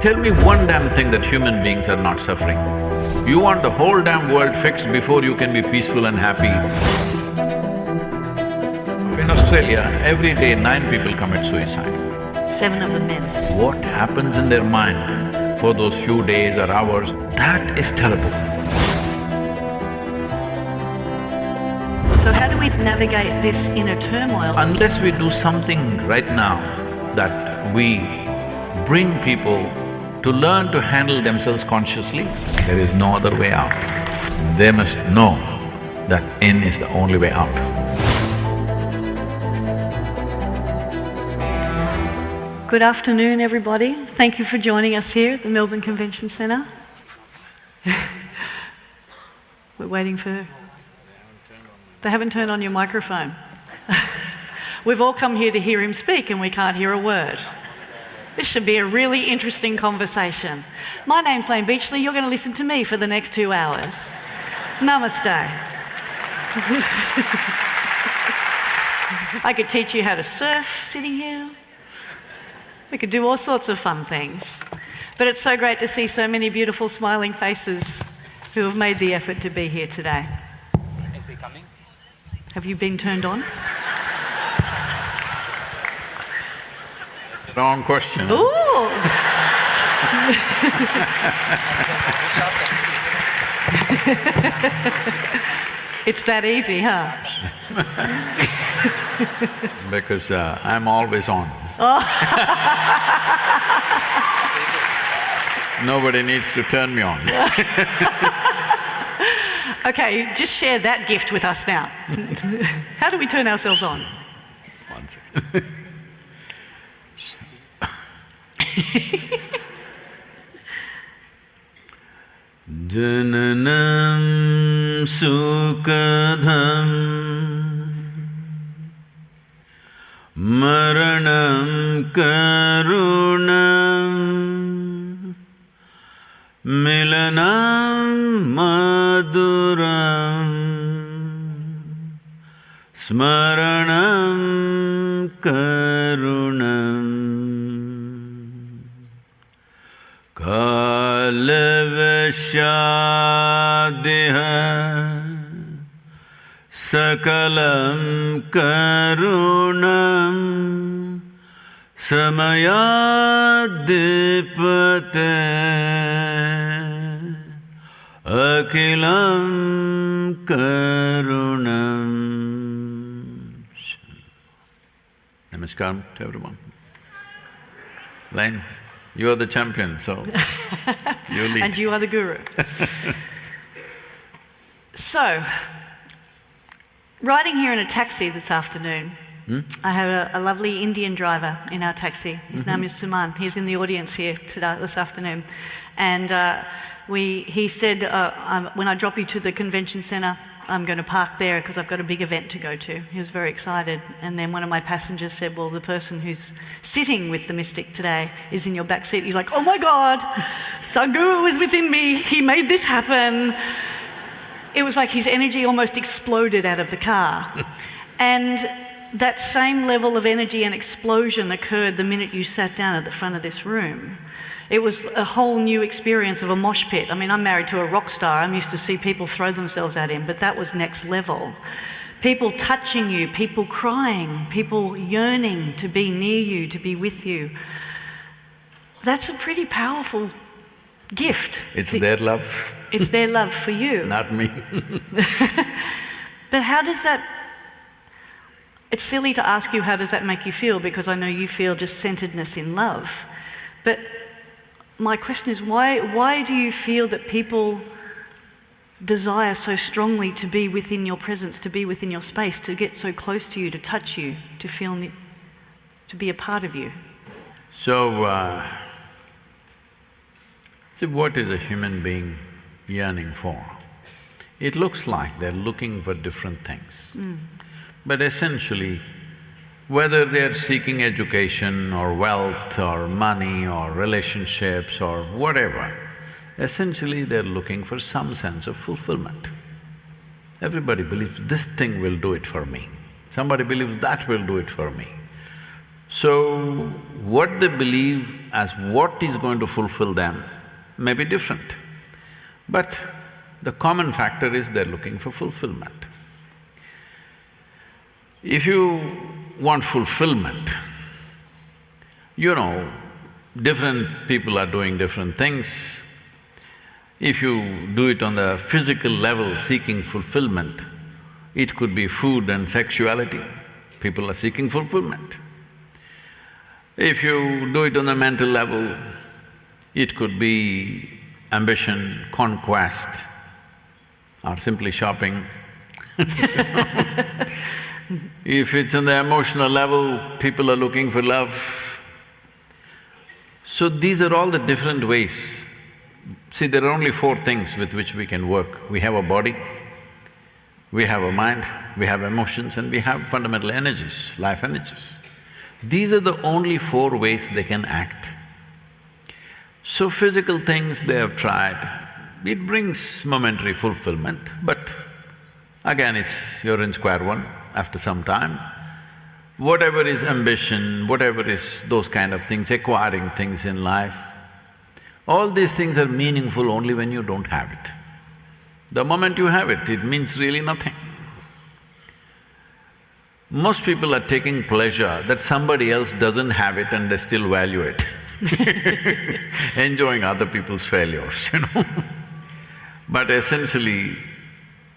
Tell me one damn thing that human beings are not suffering. You want the whole damn world fixed before you can be peaceful and happy. In Australia, every day 9 people commit suicide. 7 of them men. What happens in their mind for those few days or hours, that is terrible. So how do we navigate this inner turmoil? Unless we do something right now that we bring people to learn to handle themselves consciously, there is no other way out. They must know that in is the only way out. Good afternoon, everybody. Thank you for joining us here at the Melbourne Convention Centre. We're waiting for… They haven't turned on your microphone. We've all come here to hear him speak and we can't hear a word. This should be a really interesting conversation. My name's Layne Beachley, you're going to listen to me for the next 2 hours. Namaste. I could teach you how to surf sitting here. We could do all sorts of fun things. But it's so great to see so many beautiful smiling faces who have made the effort to be here today. Is he coming? Have you been turned on? Wrong question. Ooh! It's that easy, huh? Because I'm always on. Nobody needs to turn me on. Okay, just share that gift with us now. How do we turn ourselves on? One second. Jananam sukadham maranam karunam milanam maduram smaranam karunam kalavashadiha sakalam karunam samayadipate akilam karunam. Namaskar to everyone. Layne, you are the champion, so you lead. And you are the guru. So, riding here in a taxi this afternoon, I had a lovely Indian driver in our taxi. His name is Suman. He's in the audience here today, this afternoon. And he said, when I drop you to the convention centre, I'm going to park there because I've got a big event to go to. He was very excited. And then one of my passengers said, well, the person who's sitting with the mystic today is in your back seat. He's like, oh my God, Sadhguru is within me. He made this happen. It was like his energy almost exploded out of the car. And that same level of energy and explosion occurred the minute you sat down at the front of this room. It was a whole new experience of a mosh pit. I mean, I'm married to a rock star. I'm used to see people throw themselves at him, but that was next level. People touching you, people crying, people yearning to be near you, to be with you. That's a pretty powerful gift. It's their love. It's their love for you. Not me. But how does that… It's silly to ask you how does that make you feel, because I know you feel just centeredness in love. But my question is, why do you feel that people desire so strongly to be within your presence, to be within your space, to get so close to you, to touch you, to feel, to be a part of you? So, see, what is a human being yearning for? It looks like they're looking for different things. But essentially, whether they're seeking education or wealth or money or relationships or whatever, essentially they're looking for some sense of fulfillment. Everybody believes this thing will do it for me, somebody believes that will do it for me. So, what they believe as what is going to fulfill them may be different. But the common factor is they're looking for fulfillment. If you want fulfillment, you know, different people are doing different things. If you do it on the physical level, seeking fulfillment, it could be food and sexuality, people are seeking fulfillment. If you do it on the mental level, it could be ambition, conquest, or simply shopping. If it's on the emotional level, people are looking for love. So these are all the different ways. See, there are only four things with which we can work. We have a body, we have a mind, we have emotions, and we have fundamental energies, life energies. These are the only four ways they can act. So physical things they have tried, it brings momentary fulfillment, but again you're in square one after some time. Whatever is ambition, whatever is those kind of things, acquiring things in life, all these things are meaningful only when you don't have it. The moment you have it, it means really nothing. Most people are taking pleasure that somebody else doesn't have it and they still value it. Enjoying other people's failures, you know. But essentially,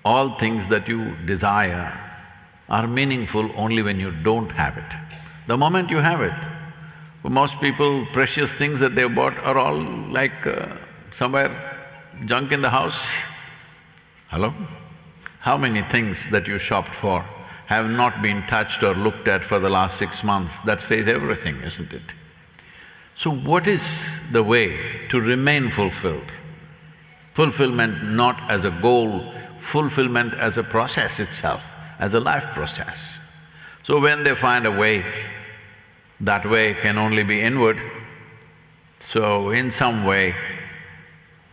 all things that you desire are meaningful only when you don't have it. The moment you have it, for most people, precious things that they've bought are all like somewhere junk in the house. Hello? How many things that you shopped for have not been touched or looked at for the last 6 months? That says everything, isn't it? So what is the way to remain fulfilled? Fulfillment not as a goal, fulfillment as a process itself, as a life process. So when they find a way, that way can only be inward. So in some way,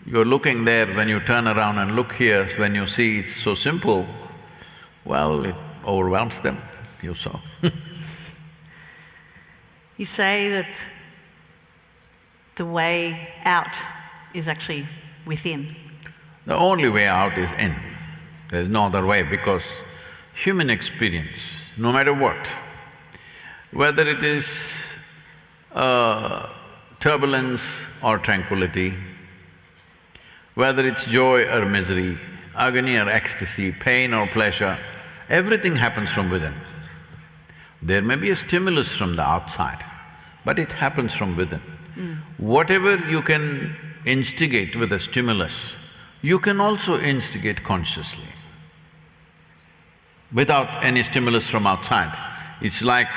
you're looking there, when you turn around and look here, when you see it's so simple, well, it overwhelms them, you saw. You say that the way out is actually within. The only way out is in. There's no other way, because human experience, no matter what, whether it is turbulence or tranquility, whether it's joy or misery, agony or ecstasy, pain or pleasure, everything happens from within. There may be a stimulus from the outside, but it happens from within. Whatever you can instigate with a stimulus, you can also instigate consciously, without any stimulus from outside. It's like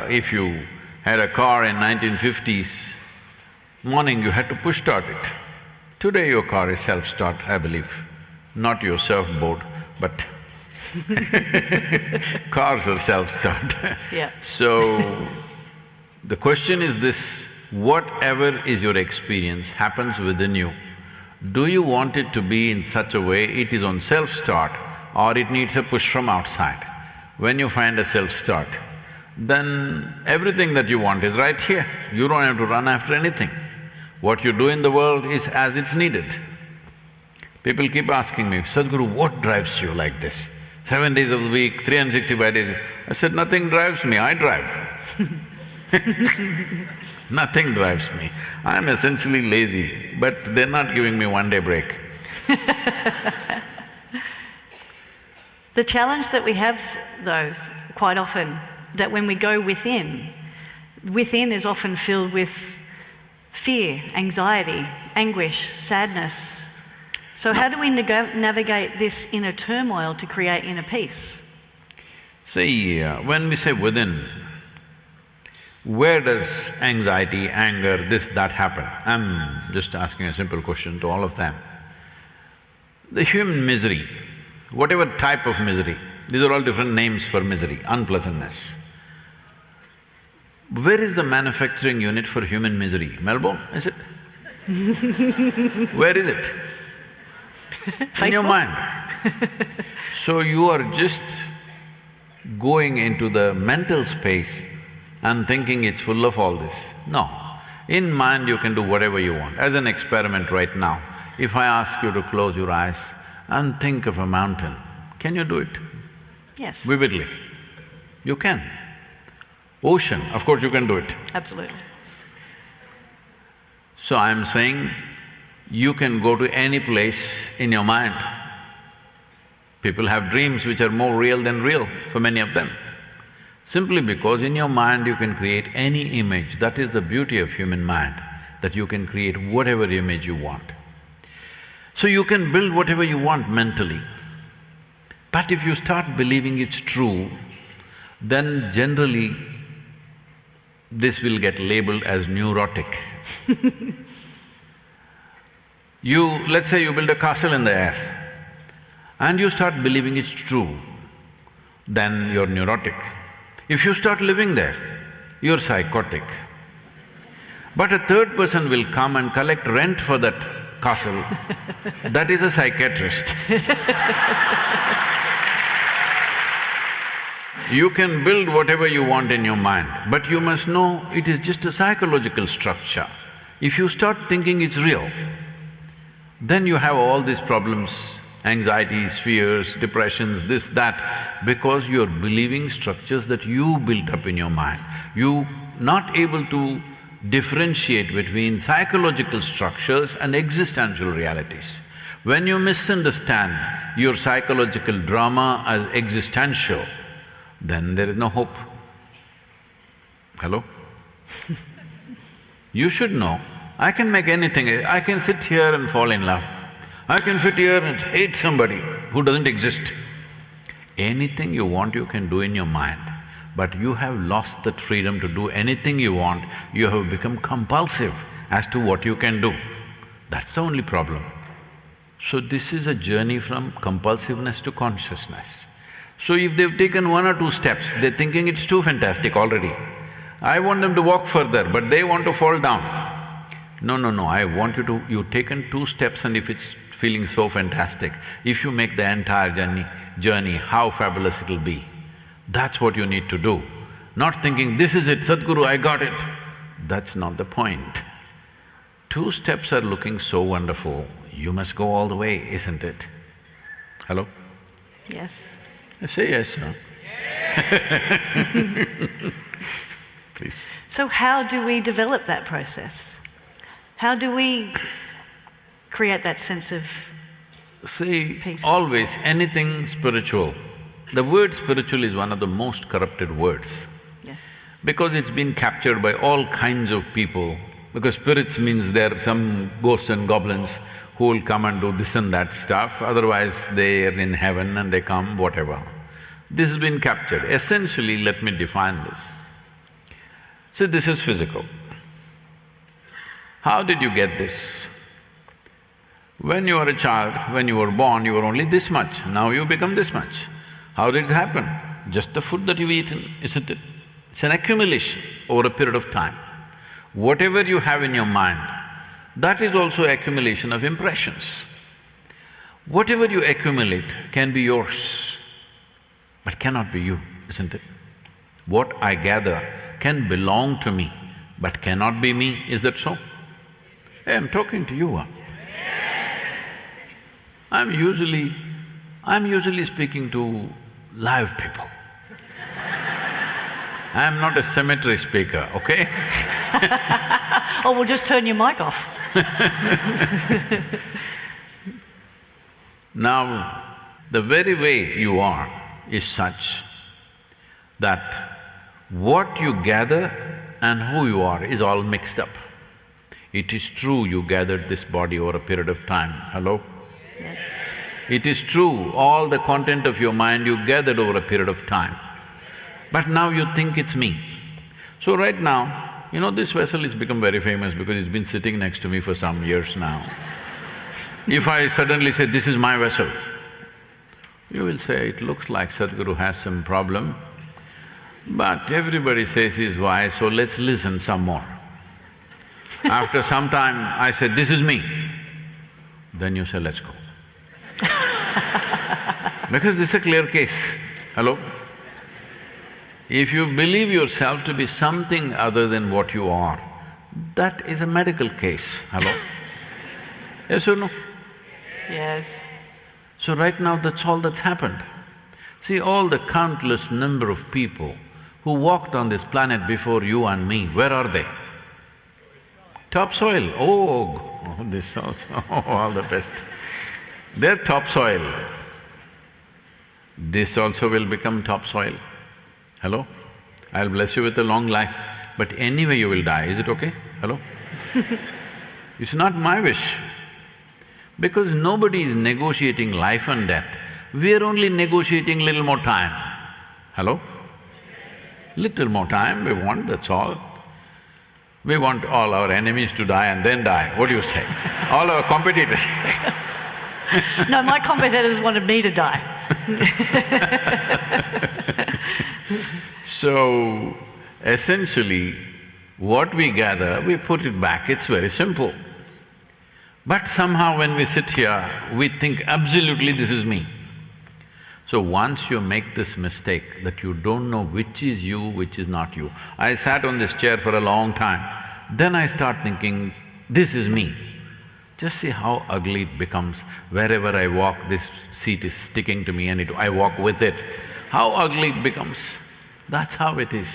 if you had a car in 1950s, morning you had to push start it. Today your car is self-start, I believe, not your surfboard, but cars are self-start. Yeah. So, the question is this: whatever is your experience happens within you. Do you want it to be in such a way it is on self-start, or it needs a push from outside? When you find a self-start, then everything that you want is right here. You don't have to run after anything. What you do in the world is as it's needed. People keep asking me, Sadhguru, what drives you like this? 7 days of the week, 365 days… I said, nothing drives me, I drive. Nothing drives me. I'm essentially lazy, but they're not giving me 1 day break. The challenge that we have though, quite often, that when we go within is often filled with fear, anxiety, anguish, sadness. So how do we navigate this inner turmoil to create inner peace? See, when we say within, where does anxiety, anger, this, that happen? I'm just asking a simple question to all of them. The human misery, whatever type of misery, these are all different names for misery, unpleasantness. Where is the manufacturing unit for human misery? Melbourne, is it? Where is it? In your mind. So you are just going into the mental space and thinking it's full of all this. No, In mind you can do whatever you want. As an experiment right now, if I ask you to close your eyes and think of a mountain, can you do it? Yes. Vividly. You can. Ocean, of course you can do it. Absolutely. So I'm saying, you can go to any place in your mind. People have dreams which are more real than real for many of them. Simply because in your mind you can create any image. That is the beauty of human mind, that you can create whatever image you want. So you can build whatever you want mentally. But if you start believing it's true, then generally this will get labeled as neurotic. Let's say you build a castle in the air and you start believing it's true, then you're neurotic. If you start living there, you're psychotic. But a third person will come and collect rent for that castle, that is a psychiatrist. You can build whatever you want in your mind, but you must know it is just a psychological structure. If you start thinking it's real, then you have all these problems, anxieties, fears, depressions, this, that, because you're believing structures that you built up in your mind. You're not able to differentiate between psychological structures and existential realities. When you misunderstand your psychological drama as existential, then there is no hope. Hello? You should know, I can make anything, I can sit here and fall in love. I can sit here and hate somebody who doesn't exist. Anything you want you can do in your mind, but you have lost that freedom to do anything you want. You have become compulsive as to what you can do. That's the only problem. So this is a journey from compulsiveness to consciousness. So if they've taken 1 or 2 steps, they're thinking it's too fantastic already. I want them to walk further, but they want to fall down. No, no, no, I want you to… you've taken 2 steps and if it's feeling so fantastic, if you make the entire journey, how fabulous it'll be. That's what you need to do. Not thinking, this is it, Sadhguru, I got it. That's not the point. 2 steps are looking so wonderful, you must go all the way, isn't it? Hello? Yes. Say yes, no? Please. So how do we develop that process? How do we create that sense of See, peace? Always anything spiritual, the word spiritual is one of the most corrupted words. Yes. Because it's been captured by all kinds of people, because spirits means there are some ghosts and goblins who will come and do this and that stuff, otherwise they're in heaven and they come, whatever. This has been captured. Essentially, let me define this. See, this is physical. How did you get this? When you were a child, when you were born, you were only this much, now you become this much. How did it happen? Just the food that you've eaten, isn't it? It's an accumulation over a period of time. Whatever you have in your mind, that is also accumulation of impressions. Whatever you accumulate can be yours, but cannot be you, isn't it? What I gather can belong to me, but cannot be me, is that so? Hey, I'm talking to you, huh? I'm usually speaking to live people. I'm not a cemetery speaker, okay? Oh, we'll just turn your mic off. Now, the very way you are is such that what you gather and who you are is all mixed up. It is true you gathered this body over a period of time, hello? Yes. It is true, all the content of your mind you gathered over a period of time. But now you think it's me. So right now, you know, this vessel has become very famous because it's been sitting next to me for some years now. If I suddenly say, this is my vessel, you will say, it looks like Sadhguru has some problem, but everybody says he's wise, so let's listen some more. After some time, I say, this is me. Then you say, let's go. Because this is a clear case, hello? If you believe yourself to be something other than what you are, that is a medical case, hello? Yes or no? Yes. So right now that's all that's happened. See, all the countless number of people who walked on this planet before you and me, where are they? Topsoil, this also, all the best. They're topsoil. This also will become topsoil. Hello? I'll bless you with a long life, but anyway you will die, is it okay? Hello? It's not my wish. Because nobody is negotiating life and death, we're only negotiating little more time. Hello? Little more time we want, that's all. We want all our enemies to die and then die, what do you say? All our competitors No, my competitors wanted me to die. So, essentially, what we gather, we put it back, it's very simple. But somehow when we sit here, we think absolutely this is me. So once you make this mistake that you don't know which is you, which is not you. I sat on this chair for a long time, then I start thinking, this is me. Just see how ugly it becomes. Wherever I walk, this seat is sticking to me and I walk with it. How ugly it becomes. That's how it is.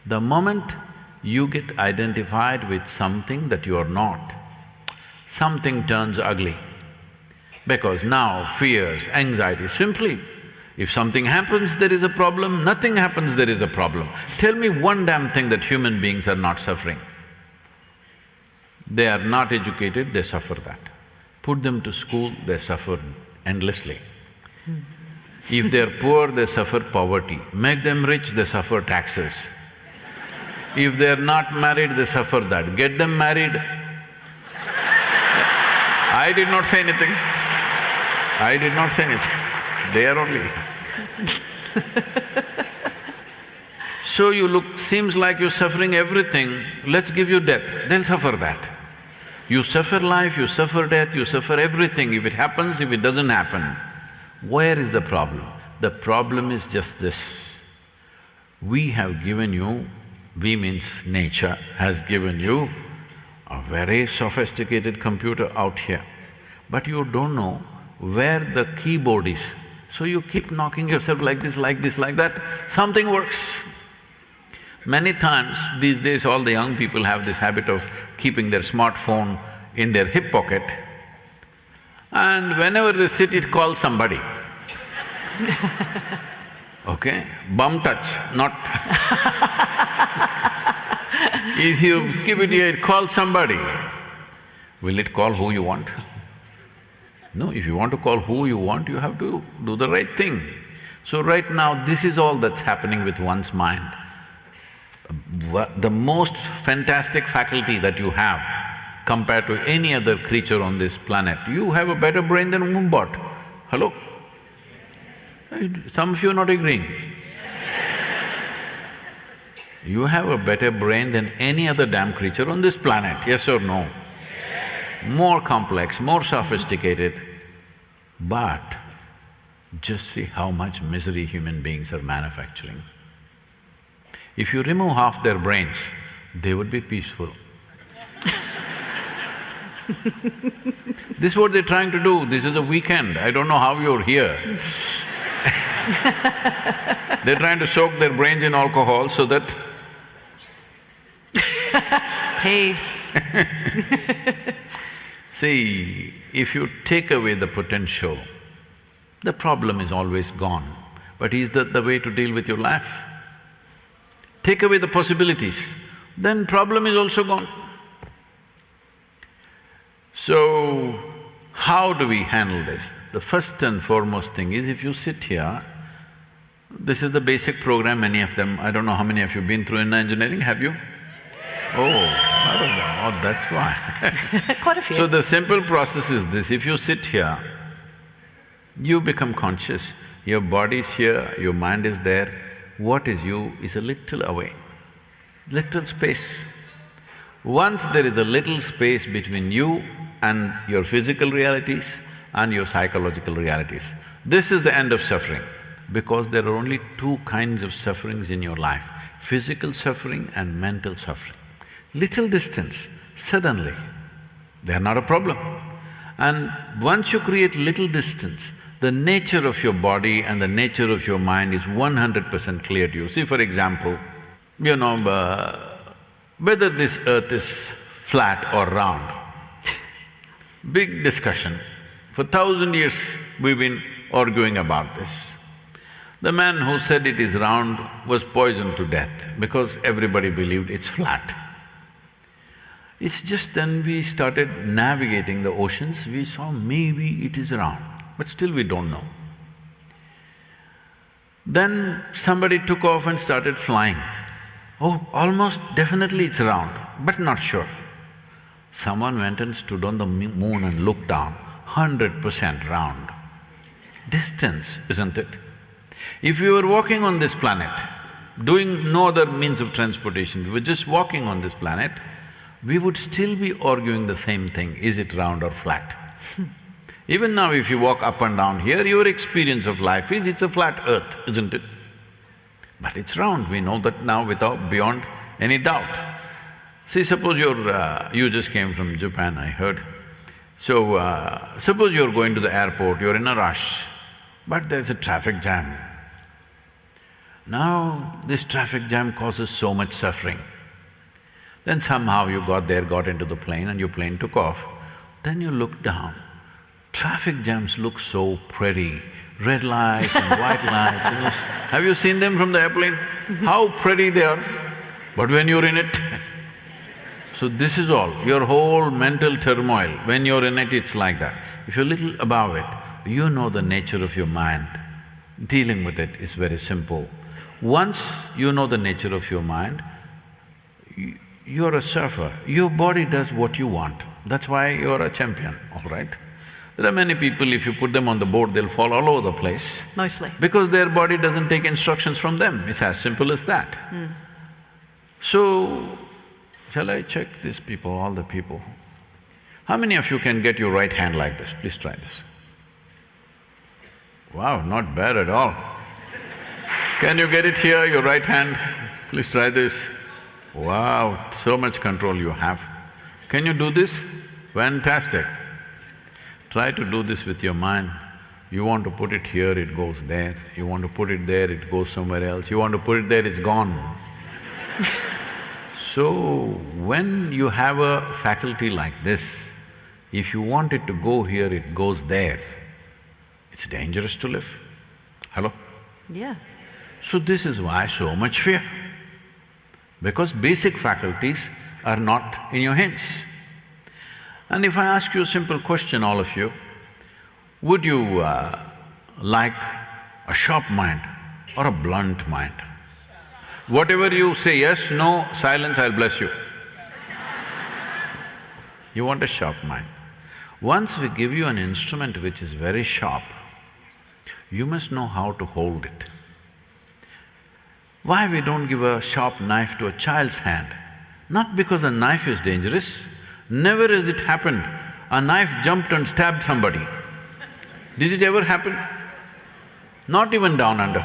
The moment you get identified with something that you are not, something turns ugly. Because now fears, anxiety, simply if something happens, there is a problem, nothing happens, there is a problem. Tell me one damn thing that human beings are not suffering. They are not educated, they suffer that. Put them to school, they suffer endlessly. If they're poor, they suffer poverty. Make them rich, they suffer taxes. If they're not married, they suffer that. Get them married. I did not say anything. I did not say anything. They are only. So you look… seems like you're suffering everything, let's give you death, they'll suffer that. You suffer life, you suffer death, you suffer everything, if it happens, if it doesn't happen. Where is the problem? The problem is just this. We have given you, we means nature has given you a very sophisticated computer out here, but you don't know where the keyboard is. So you keep knocking yourself like this, like this, like that, something works. Many times these days all the young people have this habit of keeping their smartphone in their hip pocket, and whenever they sit, it calls somebody. Okay? Bum touch, not if you keep it here, it calls somebody. Will it call who you want? No, if you want to call who you want, you have to do the right thing. So right now, this is all that's happening with one's mind. The most fantastic faculty that you have compared to any other creature on this planet, you have a better brain than a Moombot. Hello? Some of you are not agreeing. You have a better brain than any other damn creature on this planet, yes or no? More complex, more sophisticated, but just see how much misery human beings are manufacturing. If you remove half their brains, they would be peaceful. This is what they're trying to do, this is a weekend, I don't know how you're here. They're trying to soak their brains in alcohol so that… Peace. See, if you take away the potential, the problem is always gone. But is that the way to deal with your life? Take away the possibilities, then problem is also gone. So, how do we handle this? The first and foremost thing is, if you sit here, this is the basic program, many of them… I don't know how many of you been through in engineering, have you? Oh, that's why. Quite a few. So the simple process is this, if you sit here, you become conscious, your body is here, your mind is there, what is you is a little away, little space. Once there is a little space between you and your physical realities and your psychological realities, this is the end of suffering, because there are only two kinds of sufferings in your life, physical suffering and mental suffering. Little distance, suddenly they are not a problem. And once you create little distance, the nature of your body and the nature of your mind is 100% clear to you. See, for example, whether this earth is flat or round, big discussion. For 1,000 years we've been arguing about this. The man who said it is round was poisoned to death because everybody believed it's flat. It's just then we started navigating the oceans, we saw maybe it is round, but still we don't know. Then somebody took off and started flying. Oh, almost definitely it's round, but not sure. Someone went and stood on the moon and looked down, 100% round. Distance, isn't it? If we were walking on this planet, doing no other means of transportation, we were just walking on this planet, we would still be arguing the same thing, is it round or flat? Even now if you walk up and down here, your experience of life is it's a flat earth, isn't it? But it's round, we know that now beyond any doubt. See, suppose you just came from Japan, I heard. So, suppose you're going to the airport, you're in a rush, but there's a traffic jam. Now, this traffic jam causes so much suffering. Then somehow you got there, got into the plane and your plane took off. Then you look down, traffic jams look so pretty, red lights and white lights, Have you seen them from the airplane? How pretty they are, but when you're in it, so this is all, your whole mental turmoil, when you're in it, it's like that. If you're little above it, you know the nature of your mind, dealing with it is very simple. Once you know the nature of your mind, you're a surfer, your body does what you want, that's why you're a champion, all right? There are many people, if you put them on the board, they'll fall all over the place. Mostly. Because their body doesn't take instructions from them, it's as simple as that. So, shall I check these people, all the people? How many of you can get your right hand like this? Please try this. Wow, not bad at all. Can you get it here, your right hand? Please try this. Wow, so much control you have. Can you do this? Fantastic. Try to do this with your mind. You want to put it here, it goes there. You want to put it there, it goes somewhere else. You want to put it there, it's gone. So, when you have a faculty like this, if you want it to go here, it goes there. It's dangerous to live. Hello? Yeah. So this is why so much fear. Because basic faculties are not in your hands. And if I ask you a simple question, all of you, would you like a sharp mind or a blunt mind? Whatever you say yes, no, silence, I'll bless you. You want a sharp mind. Once we give you an instrument which is very sharp, you must know how to hold it. Why we don't give a sharp knife to a child's hand? Not because a knife is dangerous, never has it happened, a knife jumped and stabbed somebody. Did it ever happen? Not even down under.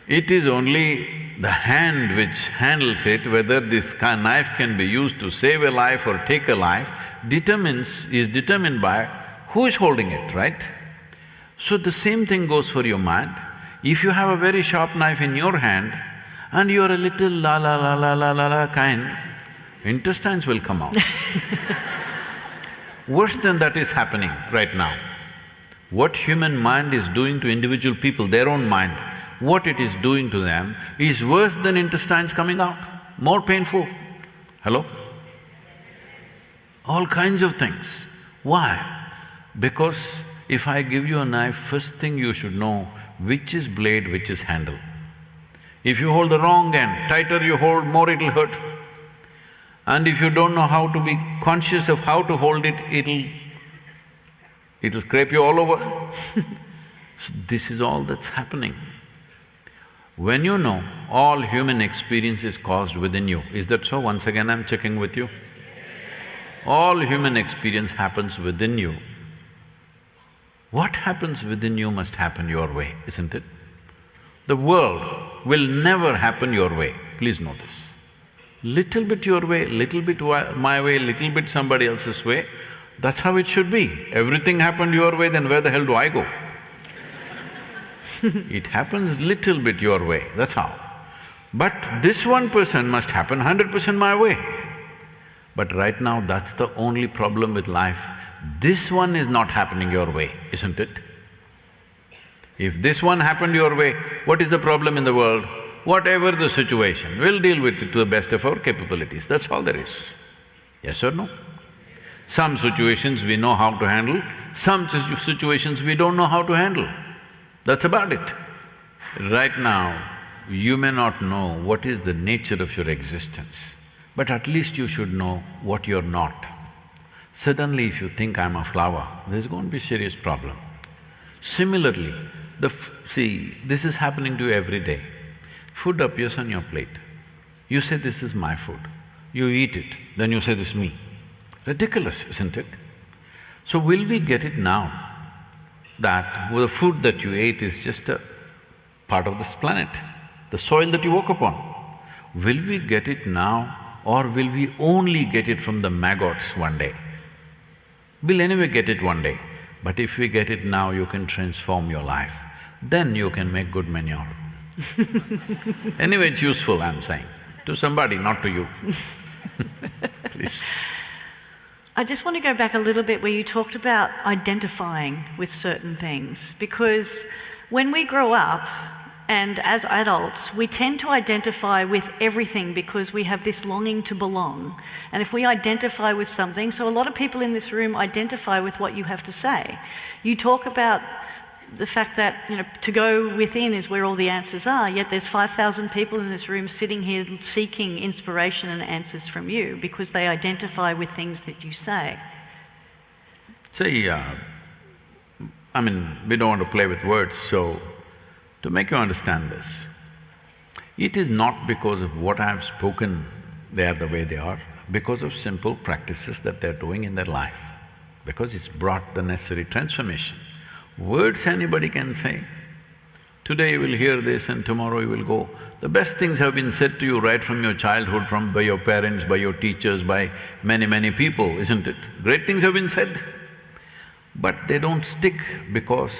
It is only the hand which handles it, whether this knife can be used to save a life or take a life, is determined by who is holding it, right? So the same thing goes for your mind. If you have a very sharp knife in your hand and you're a little la la la la la la la kind, intestines will come out. Worse than that is happening right now. What human mind is doing to individual people, their own mind, what it is doing to them is worse than intestines coming out, more painful. Hello? All kinds of things. Why? Because if I give you a knife, first thing you should know which is blade, which is handle. If you hold the wrong end, tighter you hold, more it'll hurt. And if you don't know how to be conscious of how to hold it, it'll scrape you all over. So this is all that's happening. When you know all human experience is caused within you, is that so? Once again I'm checking with you. All human experience happens within you. What happens within you must happen your way, isn't it? The world will never happen your way. please know this. Little bit your way, little bit my way, little bit somebody else's way, that's how it should be. Everything happened your way, then where the hell do I go? It happens little bit your way, that's how. But this 1% must happen 100% my way. But right now, that's the only problem with life. This one is not happening your way, isn't it? If this one happened your way, what is the problem in the world? Whatever the situation, we'll deal with it to the best of our capabilities, that's all there is. Yes or no? Some situations we know how to handle, some situations we don't know how to handle. That's about it. Right now, you may not know what is the nature of your existence, but at least you should know what you're not. Suddenly if you think I'm a flower, there's going to be a serious problem. Similarly, see, this is happening to you every day. Food appears on your plate. You say, this is my food. You eat it, then you say, this is me. Ridiculous, isn't it? So will we get it now that the food that you ate is just a part of this planet, the soil that you woke up on? Will we get it now or will we only get it from the maggots one day? We'll anyway get it one day, but if we get it now, you can transform your life. Then you can make good manure. Anyway, it's useful, I'm saying, to somebody, not to you. Please. I just want to go back a little bit where you talked about identifying with certain things, because when we grow up and as adults, we tend to identify with everything because we have this longing to belong. And if we identify with something, so a lot of people in this room identify with what you have to say. You talk about the fact that, to go within is where all the answers are, yet there's 5,000 people in this room sitting here seeking inspiration and answers from you because they identify with things that you say. See, we don't want to play with words, so to make you understand this, it is not because of what I have spoken they are the way they are, because of simple practices that they're doing in their life, because it's brought the necessary transformation. Words anybody can say. Today you will hear this and tomorrow you will go. The best things have been said to you right from your childhood, by your parents, by your teachers, by many people, isn't it? Great things have been said, but they don't stick because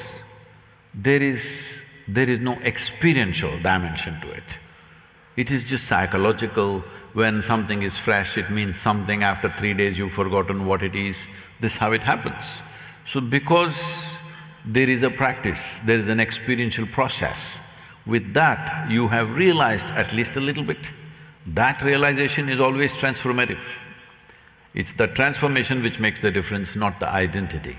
there is no experiential dimension to it. It is just psychological. When something is fresh, it means something. After 3 days, you've forgotten what it is. This is how it happens. So because there is a practice, there is an experiential process. With that, you have realized at least a little bit. That realization is always transformative. It's the transformation which makes the difference, not the identity.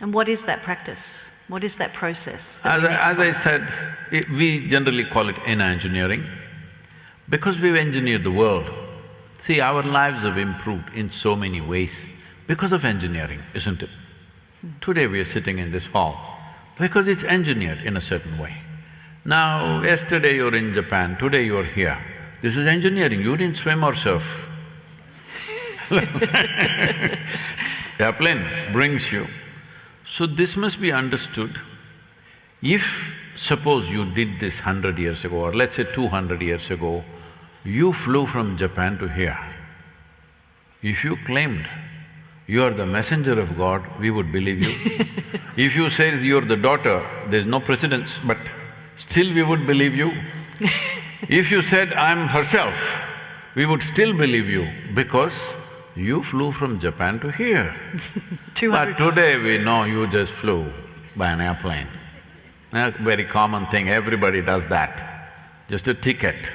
And what is that practice? What is that process? As I said, we generally call it inner engineering, because we've engineered the world. See, our lives have improved in so many ways because of engineering, isn't it? Today we are sitting in this hall because it's engineered in a certain way. Now, yesterday you're in The today you're here. This is engineering, you didn't swim or surf. Airplane brings you. So this must be understood. If suppose you did this 100 years ago, or let's say 200 years ago, you flew from Japan to here. If you claimed you are the messenger of God, we would believe you. If you say you're the daughter, there's no precedence, but still we would believe you. If you said, I'm herself, we would still believe you because you flew from Japan to here. But today we know you just flew by an airplane. A very common thing, everybody does that, just a ticket.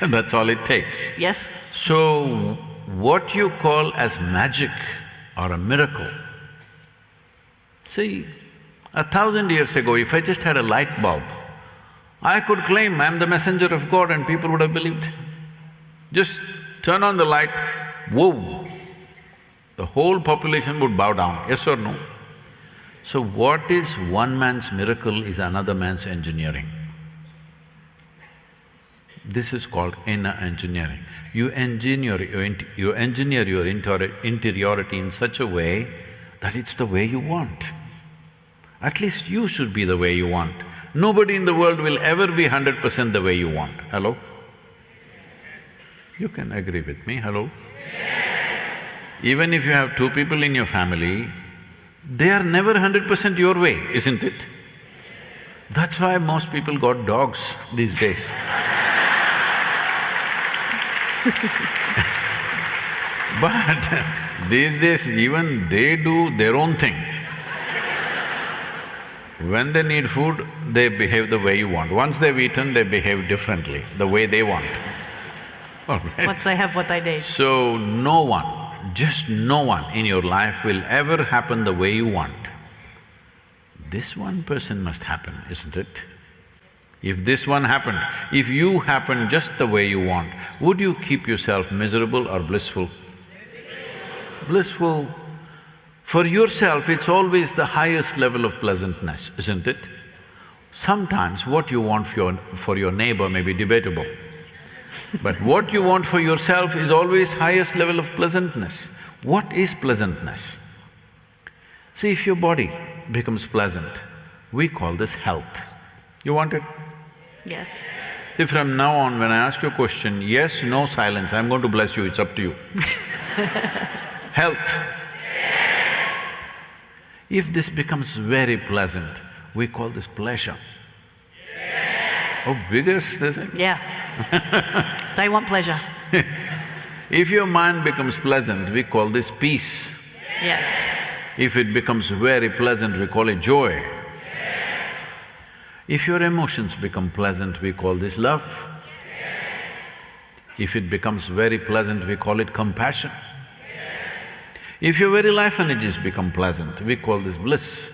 That's all it takes. Yes. So, what you call as magic or a miracle, see, 1,000 years ago, if I just had a light bulb, I could claim I'm the messenger of God and people would have believed. Just turn on the light, whoa, the whole population would bow down, yes or no? So what is one man's miracle is another man's engineering. This is called inner engineering. You engineer your interiority in such a way that it's the way you want. At least you should be the way you want. Nobody in the world will ever be 100% the way you want. Hello? You can agree with me, hello? Even if you have two people in your family, they are never 100% your way, isn't it? That's why most people got dogs these days. But these days even they do their own thing. When they need food, they behave the way you want. Once they've eaten, they behave differently, the way they want. All right. Once they have what they need. So no one, just no one in your life will ever happen the way you want. This one person must happen, isn't it? If this one happened, if you happened just the way you want, would you keep yourself miserable or blissful? Blissful. For yourself, it's always the highest level of pleasantness, isn't it? Sometimes what you want for your neighbor may be debatable, but what you want for yourself is always highest level of pleasantness. What is pleasantness? See, if your body becomes pleasant, we call this health. You want it? Yes. See, from now on, when I ask you a question, yes, no, silence, I'm going to bless you, it's up to you. Health. If this becomes very pleasant, we call this pleasure. Oh, biggest, is it? Yeah. They want pleasure. If your mind becomes pleasant, we call this peace. Yes. If it becomes very pleasant, we call it joy. If your emotions become pleasant, we call this love. If it becomes very pleasant, we call it compassion. If your very life energies become pleasant, we call this bliss.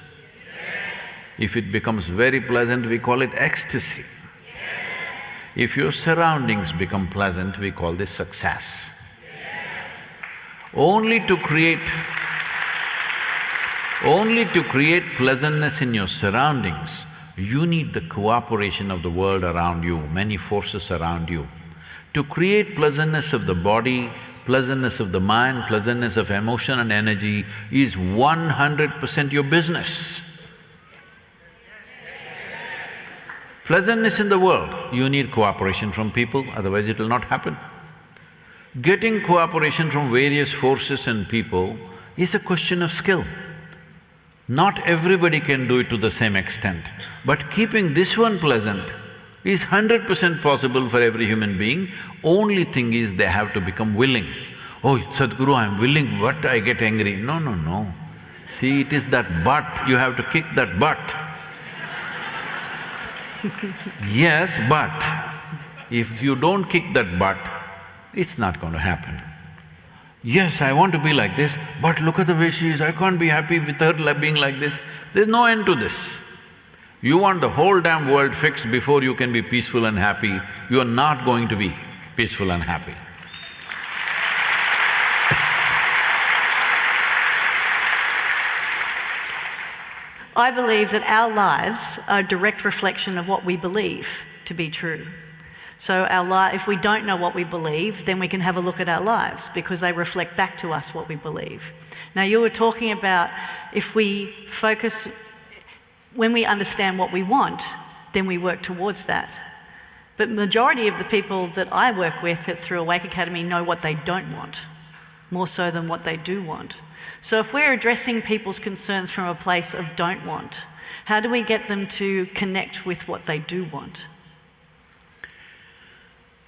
If it becomes very pleasant, we call it ecstasy. If your surroundings become pleasant, we call this success. Only to create pleasantness in your surroundings, you need the cooperation of the world around you, many forces around you. To create pleasantness of the body, pleasantness of the mind, pleasantness of emotion and energy is 100% your business. Pleasantness in the world, you need cooperation from people, otherwise it will not happen. Getting cooperation from various forces and people is a question of skill. Not everybody can do it to the same extent, but keeping this one pleasant is 100% possible for every human being. Only thing is they have to become willing. Oh, Sadhguru, I'm willing, but I get angry. No, no, no. See, it is that butt, you have to kick that butt. Yes, but if you don't kick that butt, it's not going to happen. Yes, I want to be like this, but look at the way she is, I can't be happy with her being like this. There's no end to this. You want the whole damn world fixed before you can be peaceful and happy, you are not going to be peaceful and happy. I believe that our lives are a direct reflection of what we believe to be true. So if we don't know what we believe, then we can have a look at our lives because they reflect back to us what we believe. Now, you were talking about if we focus, when we understand what we want, then we work towards that. But majority of the people that I work with through Awake Academy know what they don't want, more so than what they do want. So if we're addressing people's concerns from a place of don't want, how do we get them to connect with what they do want?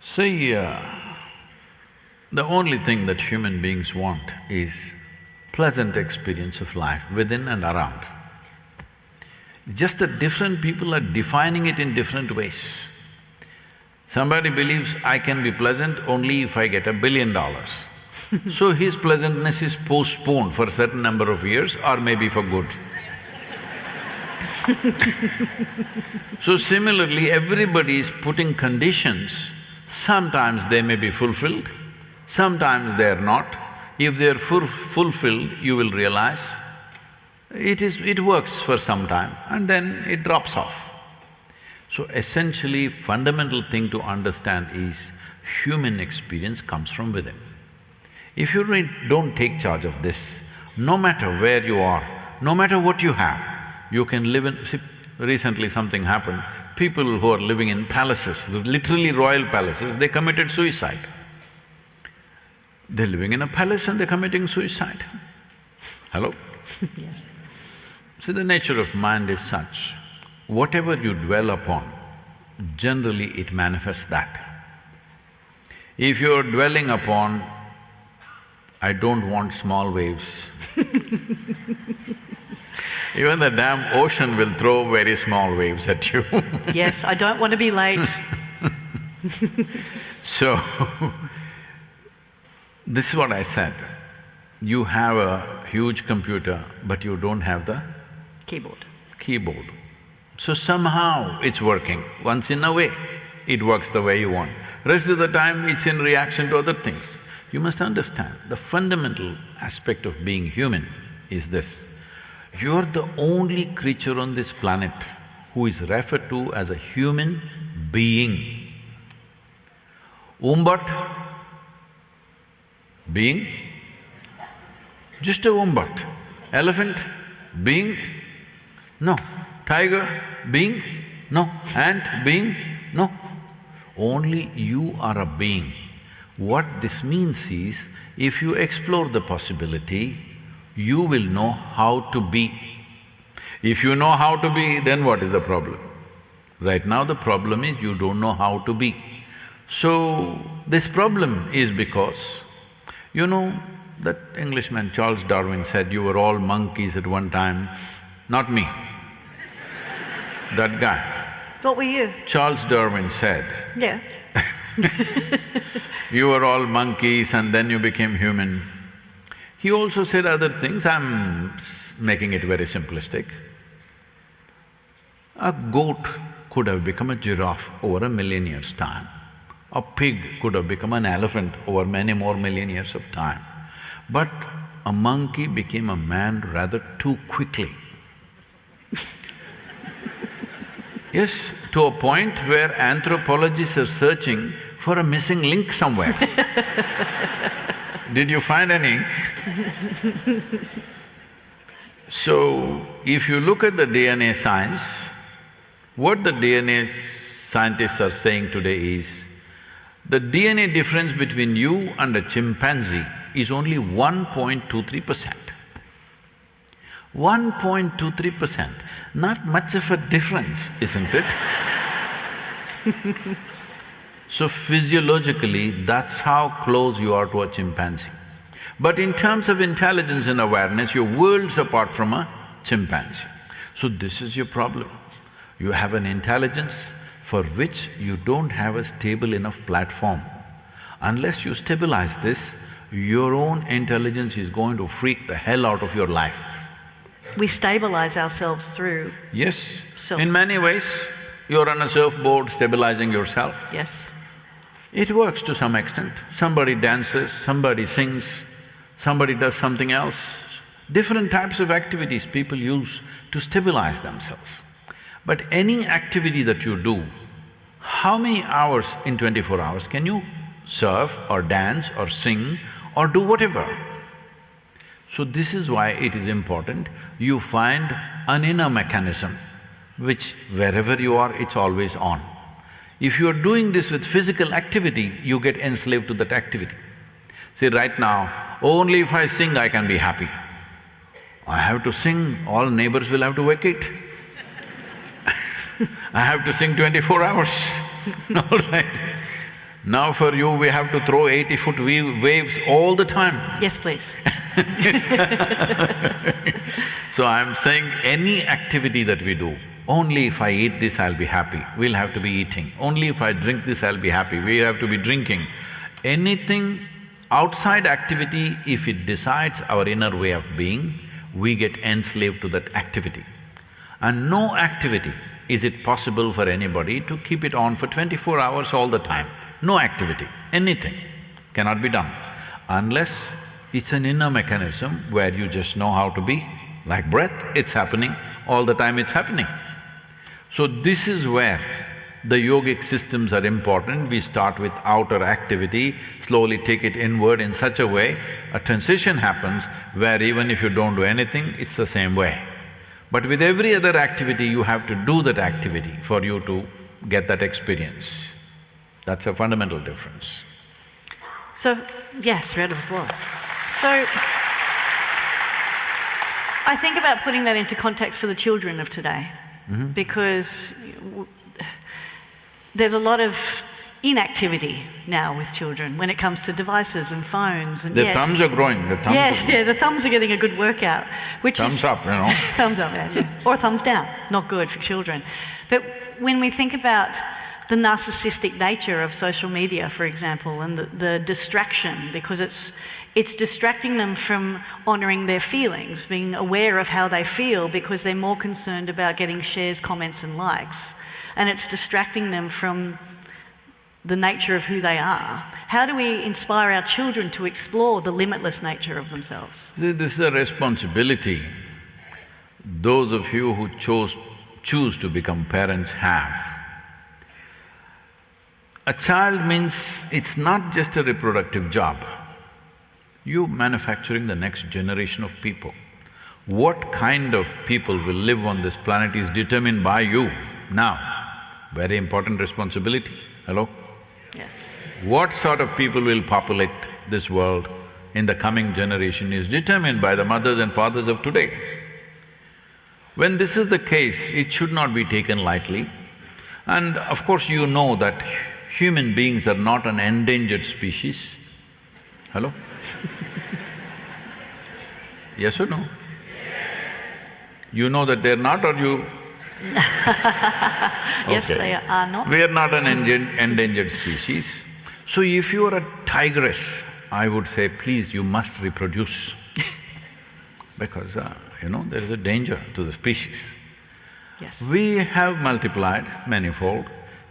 See, the only thing that human beings want is pleasant experience of life within and around. Just that different people are defining it in different ways. Somebody believes, I can be pleasant only if I get $1 billion. So his pleasantness is postponed for a certain number of years or maybe for good. So similarly, everybody is putting conditions. Sometimes they may be fulfilled, sometimes they are not. If they are fulfilled, you will realize it works for some time and then it drops off. So essentially, fundamental thing to understand is human experience comes from within. If you don't take charge of this, no matter where you are, no matter what you have, you can live in… See, recently something happened, people who are living in palaces, literally royal palaces, they committed suicide. They're living in a palace and they're committing suicide. Hello? Yes. See, the nature of mind is such, whatever you dwell upon, generally it manifests that. If you're dwelling upon, I don't want small waves, even the damn ocean will throw very small waves at you. Yes, I don't want to be late. So, this is what I said. You have a huge computer, but you don't have the keyboard. So somehow it's working. Once in a way, it works the way you want. Rest of the time, it's in reaction to other things. You must understand, the fundamental aspect of being human is this. You're the only creature on this planet who is referred to as a human being. Umbat, being, just a umbat. Elephant, being, no. Tiger, being, no. Ant, being, no. Only you are a being. What this means is, if you explore the possibility, you will know how to be. If you know how to be, then what is the problem? Right now the problem is you don't know how to be. So, this problem is because, you know, that Englishman Charles Darwin said, you were all monkeys at one time. Not me, that guy. What were you? Charles Darwin said, Yeah. you were all monkeys and then you became human. He also said other things, I'm making it very simplistic. A goat could have become a giraffe over 1,000,000 years' time. A pig could have become an elephant over many more million years of time. But a monkey became a man rather too quickly. Yes, to a point where anthropologists are searching for a missing link somewhere. Did you find any? So, if you look at the DNA science, what the DNA scientists are saying today is, the DNA difference between you and a chimpanzee is only 1.23%. 1.23%, not much of a difference, isn't it? So physiologically, that's how close you are to a chimpanzee. But in terms of intelligence and awareness, you're worlds apart from a chimpanzee. So this is your problem. You have an intelligence for which you don't have a stable enough platform. Unless you stabilize this, your own intelligence is going to freak the hell out of your life. We stabilize ourselves through… Yes, Self. in many ways, you're on a surfboard stabilizing yourself. Yes. It works to some extent. Somebody dances, somebody sings, somebody does something else. Different types of activities people use to stabilize themselves. But any activity that you do, how many hours in 24 hours can you surf or dance or sing or do whatever? So this is why it is important you find an inner mechanism which wherever you are, it's always on. If you are doing this with physical activity, you get enslaved to that activity. See, right now, only if I sing I can be happy. I have to sing, all neighbors will have to vacate. I have to sing 24 hours, all right. Now for you, we have to throw 80-foot waves all the time. Yes, please. So I'm saying any activity that we do, only if I eat this I'll be happy, we'll have to be eating. Only if I drink this I'll be happy, we have to be drinking. Anything outside activity, if it decides our inner way of being, we get enslaved to that activity. And no activity is it possible for anybody to keep it on for 24 hours all the time. No activity, anything cannot be done unless it's an inner mechanism where you just know how to be. Like breath, it's happening, all the time it's happening. So this is where the yogic systems are important. We start with outer activity, slowly take it inward in such a way, a transition happens where even if you don't do anything, it's the same way. But with every other activity, you have to do that activity for you to get that experience. That's a fundamental difference. So, yes, round of applause. So, I think about putting that into context for the children of today, because there's a lot of inactivity now with children when it comes to devices and phones and Their thumbs are growing, the thumbs Yes, yeah, the thumbs are getting a good workout, which thumbs is… up, you know. Thumbs up, yeah. Or thumbs down, not good for children. But when we think about the narcissistic nature of social media, for example, and the distraction, because it's distracting them from honouring their feelings, being aware of how they feel, because they're more concerned about getting shares, comments and likes. And it's distracting them from the nature of who they are. How do we inspire our children to explore the limitless nature of themselves? See, this is a responsibility those of you who choose to become parents have. A child means it's not just a reproductive job. You're manufacturing the next generation of people. What kind of people will live on this planet is determined by you now. Very important responsibility. Hello? Yes. What sort of people will populate this world in the coming generation is determined by the mothers and fathers of today. When this is the case, it should not be taken lightly. And of course, you know that human beings are not an endangered species. Hello? Yes or no? You know that they're not, or you… Yes, Okay. they are not. We are not an endangered species. So if you are a tigress, I would say, please, you must reproduce because, you know, there is a danger to the species. Yes. We have multiplied manifold.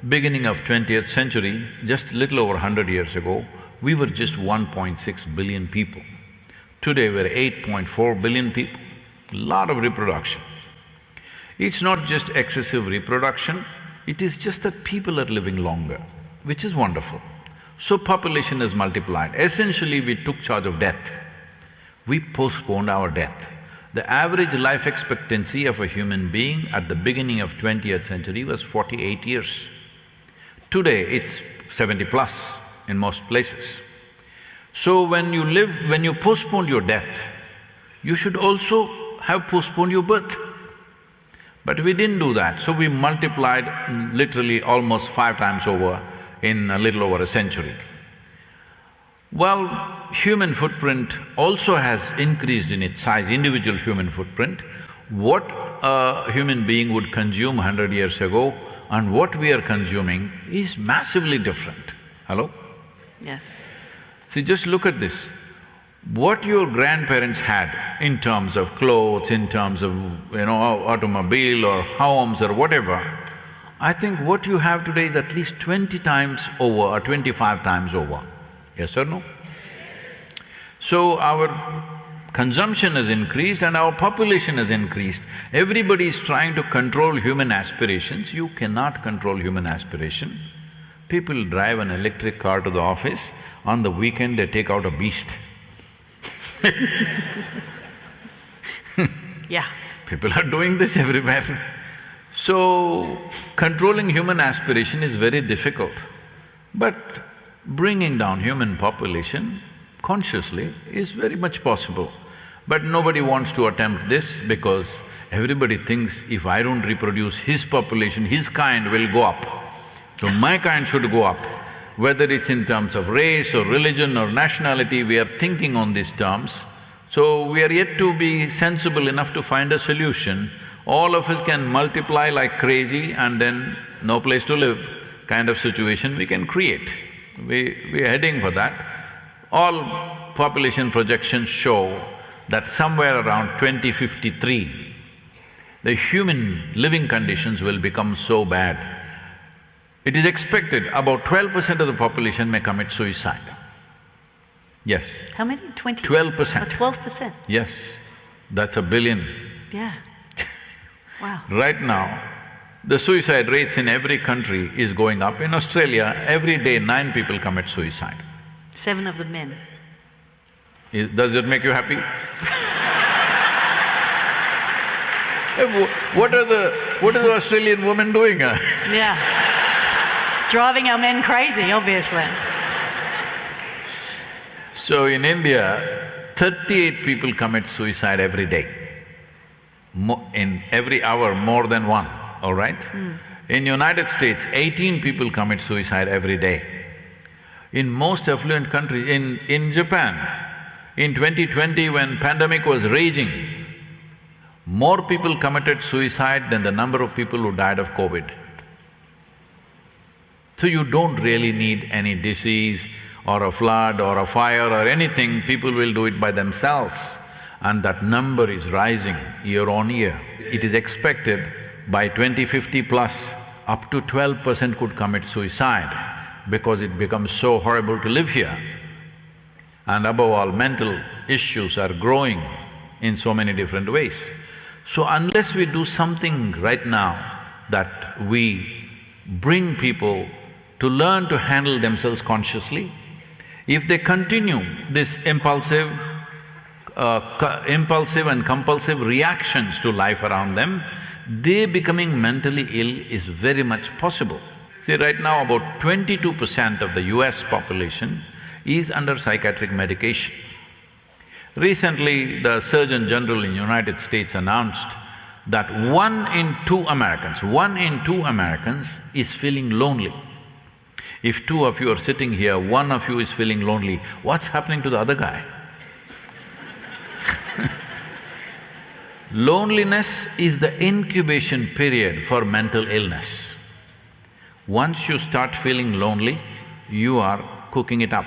Beginning of 20th century, just little over 100 years ago, we were just 1.6 billion people. Today we're 8.4 billion people, lot of reproduction. It's not just excessive reproduction, it is just that people are living longer, which is wonderful. So population has multiplied. Essentially, we took charge of death. We postponed our death. The average life expectancy of a human being at the beginning of 20th century was 48 years. Today, it's 70 plus in most places. So when you postpone your death, you should also have postponed your birth. But we didn't do that, so we multiplied literally almost 5 times over in a little over a century. Well, human footprint also has increased in its size, individual human footprint. What a human being would consume 100 years ago and what we are consuming is massively different. Hello? Yes. See, just look at this. What your grandparents had in terms of clothes, in terms of, you know, automobile or homes or whatever, I think what you have today is at least 20 times over or 25 times over. Yes or no? So our consumption has increased and our population has increased. Everybody is trying to control human aspirations. You cannot control human aspiration. People drive an electric car to the office, on the weekend they take out a beast. Yeah. People are doing this everywhere. So, controlling human aspiration is very difficult. But bringing down human population consciously is very much possible. But nobody wants to attempt this because everybody thinks if I don't reproduce his population, his kind will go up. So my kind should go up. Whether it's in terms of race or religion or nationality, we are thinking on these terms. So we are yet to be sensible enough to find a solution. All of us can multiply like crazy and then no place to live kind of situation we can create. We are heading for that. All population projections show that somewhere around 2053, the human living conditions will become so bad. It is expected about 12% of the population may commit suicide. Yes. How many? 20? 12%. 12%? Yes, that's a billion. Yeah. Wow. Right now, the suicide rates in every country is going up. In Australia, every day 9 people commit suicide. 7 of them men. Does it make you happy? What are the Australian women doing? Yeah. Driving our men crazy, obviously. So in India, 38 people commit suicide every day. In every hour, more than one, all right? In United States, 18 people commit suicide every day. In most affluent countries, in Japan, in 2020 when pandemic was raging, more people committed suicide than the number of people who died of COVID. So you don't really need any disease or a flood or a fire or anything, people will do it by themselves. And that number is rising year on year. It is expected by 2050 plus, up to 12% could commit suicide because it becomes so horrible to live here. And above all, mental issues are growing in so many different ways. So unless we do something right now that we bring people to learn to handle themselves consciously, if they continue this impulsive and compulsive reactions to life around them, they becoming mentally ill is very much possible. See, right now about 22% of the US population is under psychiatric medication. Recently, the Surgeon General in United States announced that 1 in 2 Americans is feeling lonely. If 2 of you are sitting here, 1 of you is feeling lonely, what's happening to the other guy? Loneliness is the incubation period for mental illness. Once you start feeling lonely, you are cooking it up.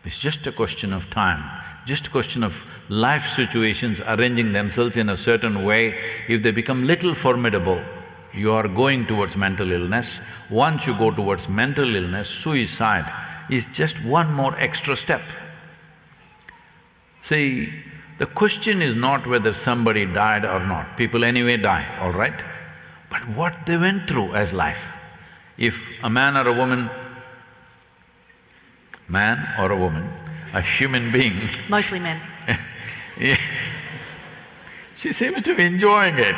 It's just a question of time, just a question of life situations arranging themselves in a certain way. If they become little formidable, you are going towards mental illness. Once you go towards mental illness, suicide is just one more extra step. See, the question is not whether somebody died or not. People anyway die, all right? But what they went through as life. If a man or a woman, a human being… Mostly men. Yeah. She seems to be enjoying it.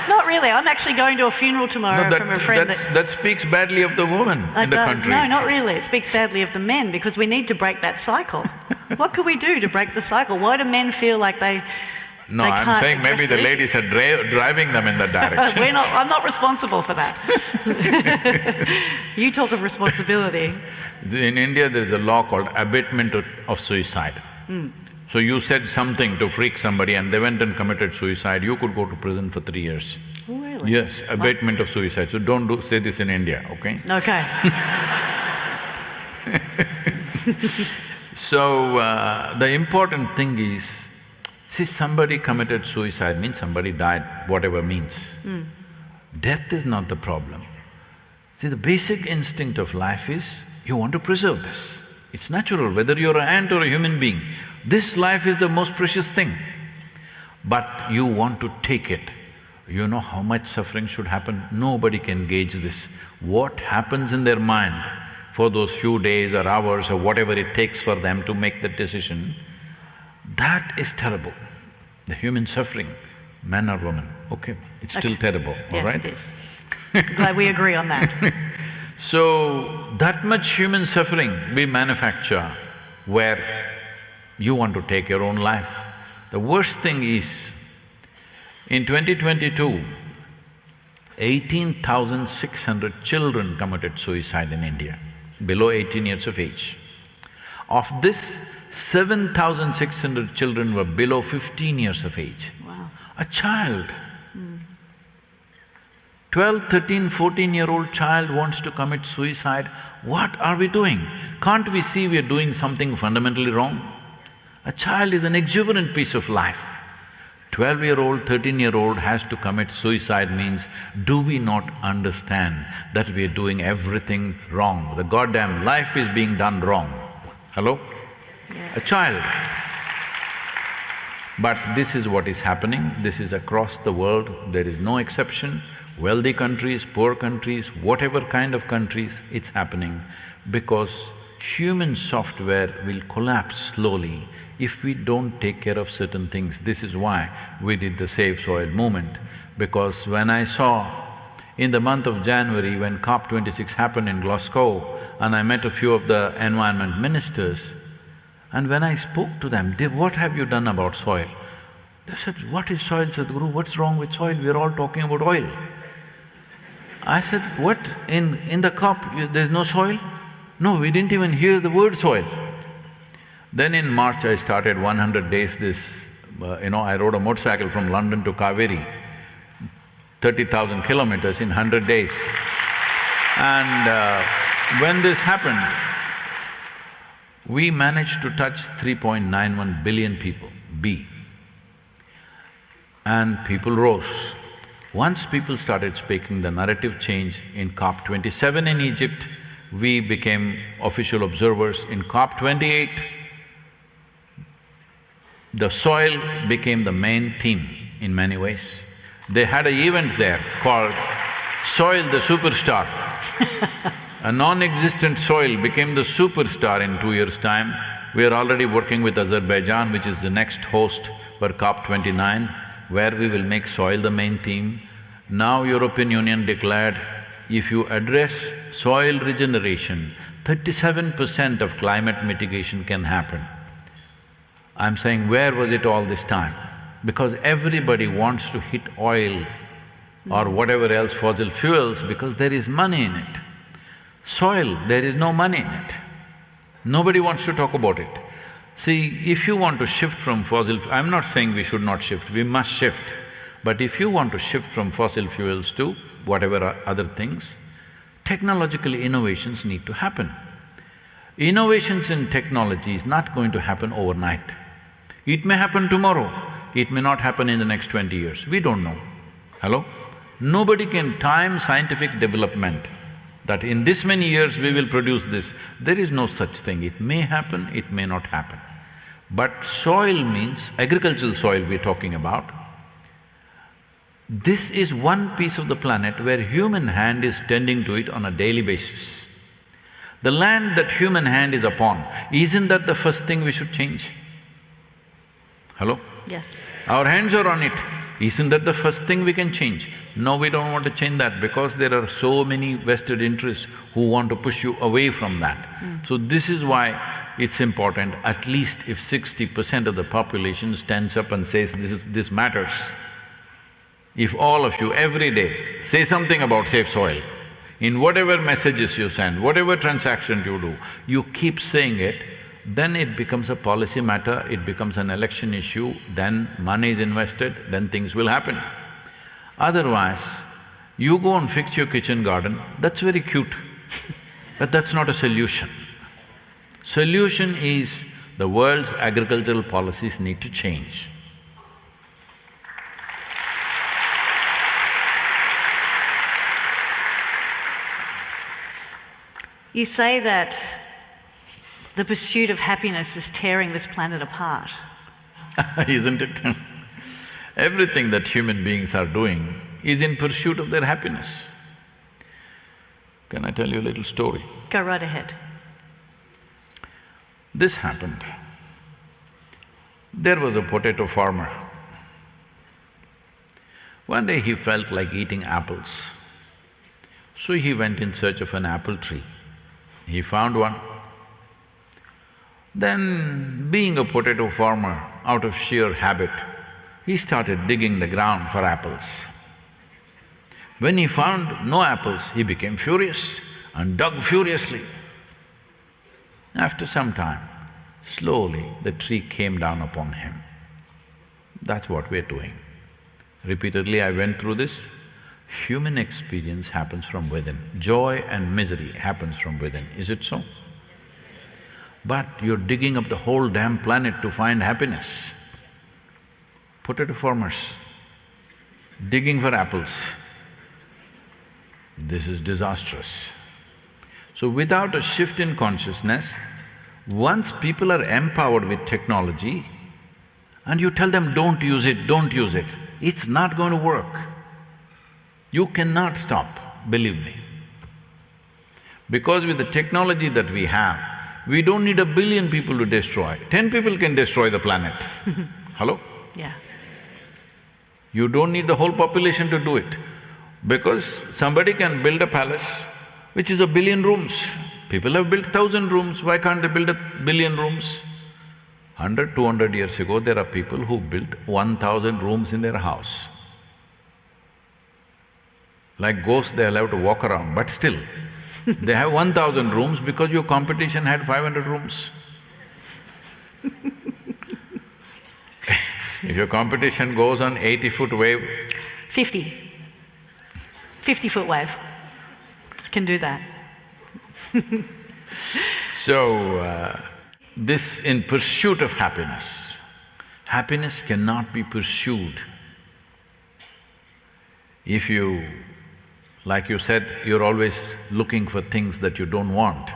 Not really, I'm actually going to a funeral tomorrow from a friend that speaks badly of the woman in the country. No, not really, it speaks badly of the men because we need to break that cycle. What can we do to break the cycle? Why do men feel like they No, they I'm can't saying address maybe the the ladies are driving them in that direction. I'm not responsible for that. You talk of responsibility. In India, there is a law called abatement of suicide. So you said something to freak somebody and they went and committed suicide, you could go to prison for 3 years. Oh, really? Yes, abatement of suicide. So don't say this in India, okay? Okay. So, the important thing is, see, somebody committed suicide means somebody died, whatever means. Death is not the problem. See, the basic instinct of life is, you want to preserve this. It's natural, whether you're an ant or a human being. This life is the most precious thing. But you want to take it. You know how much suffering should happen? Nobody can gauge this. What happens in their mind for those few days or hours or whatever it takes for them to make the decision, that is terrible. The human suffering, man or woman, okay, it's still terrible, all right? Yes, it is. Glad we agree on that. So, that much human suffering we manufacture where you want to take your own life. The worst thing is, in 2022, 18,600 children committed suicide in India, below 18 years of age. Of this, 7,600 children were below 15 years of age. Wow. A child. 12, 13, 14-year-old child wants to commit suicide. What are we doing? Can't we see we are doing something fundamentally wrong? A child is an exuberant piece of life. 12-year-old, 13-year-old has to commit suicide means, do we not understand that we are doing everything wrong? The goddamn life is being done wrong. Hello? Yes. A child. But this is what is happening, this is across the world, there is no exception. Wealthy countries, poor countries, whatever kind of countries, it's happening because human software will collapse slowly if we don't take care of certain things. This is why we did the Save Soil movement, because when I saw in the month of January when COP26 happened in Glasgow, and I met a few of the environment ministers, and when I spoke to them, what have you done about soil? They said, what is soil, Sadhguru? What's wrong with soil? We're all talking about oil. I said, what? In the COP, there's no soil? No, we didn't even hear the word soil. Then in March, I started 100 days I rode a motorcycle from London to Kaveri, 30,000 kilometers in 100 days. And when this happened, we managed to touch 3.91 billion people, B. And people rose. Once people started speaking, the narrative changed. In COP27 in Egypt, we became official observers. In COP28, the soil became the main theme in many ways. They had an event there called Soil the Superstar. A non-existent soil became the superstar in 2 years' time. We are already working with Azerbaijan, which is the next host for COP29, where we will make soil the main theme. Now European Union declared, if you address soil regeneration, 37% of climate mitigation can happen. I'm saying, where was it all this time? Because everybody wants to hit oil or whatever else, fossil fuels, because there is money in it. Soil, there is no money in it. Nobody wants to talk about it. See, if you want to shift from I'm not saying we should not shift, we must shift. But if you want to shift from fossil fuels to whatever other things, technological innovations need to happen. Innovations in technology is not going to happen overnight. It may happen tomorrow, it may not happen in the next 20 years, we don't know. Hello? Nobody can time scientific development that in this many years we will produce this. There is no such thing. It may happen, it may not happen. But soil means agricultural soil we're talking about. This is one piece of the planet where human hand is tending to it on a daily basis. The land that human hand is upon, isn't that the first thing we should change? Hello? Yes. Our hands are on it. Isn't that the first thing we can change? No, we don't want to change that because there are so many vested interests who want to push you away from that. So this is why it's important, at least if 60% of the population stands up and says, this matters. If all of you every day say something about safe soil, in whatever messages you send, whatever transactions you do, you keep saying it, then it becomes a policy matter, it becomes an election issue, then money is invested, then things will happen. Otherwise, you go and fix your kitchen garden, that's very cute, but that's not a solution. Solution is the world's agricultural policies need to change. You say that the pursuit of happiness is tearing this planet apart. Isn't it? Everything that human beings are doing is in pursuit of their happiness. Can I tell you a little story? Go right ahead. This happened. There was a potato farmer. One day he felt like eating apples. So he went in search of an apple tree. He found one. Then, being a potato farmer, out of sheer habit, he started digging the ground for apples. When he found no apples, he became furious and dug furiously. After some time, slowly the tree came down upon him. That's what we're doing. Repeatedly I went through this. Human experience happens from within. Joy and misery happens from within, is it so? But you're digging up the whole damn planet to find happiness. Potato farmers, digging for apples. This is disastrous. So without a shift in consciousness, once people are empowered with technology and you tell them, don't use it, it's not going to work. You cannot stop, believe me. Because with the technology that we have, We don't need 1 billion people to destroy. 10 people can destroy the planet. Hello? Yeah. You don't need the whole population to do it. Because somebody can build a palace which is 1 billion rooms. People have built 1,000 rooms, why can't they build 1 billion rooms? 100, 200 years ago, there are people who built 1,000 rooms in their house. Like ghosts, they are allowed to walk around, but still, they have 1,000 rooms because your competition had 500 rooms. If your competition goes on 80-foot wave… 50. 50-foot wave. Can do that. So, this in pursuit of happiness. Happiness cannot be pursued. If you… like you said, you're always looking for things that you don't want.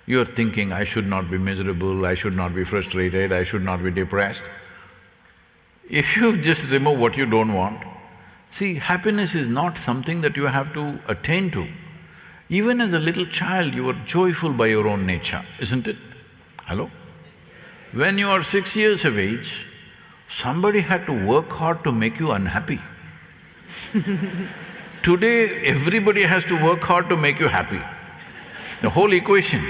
You're thinking, I should not be miserable, I should not be frustrated, I should not be depressed. If you just remove what you don't want, see, happiness is not something that you have to attain to. Even as a little child, you were joyful by your own nature, isn't it? Hello? When you are 6 years of age, somebody had to work hard to make you unhappy. Today, everybody has to work hard to make you happy. The whole equation.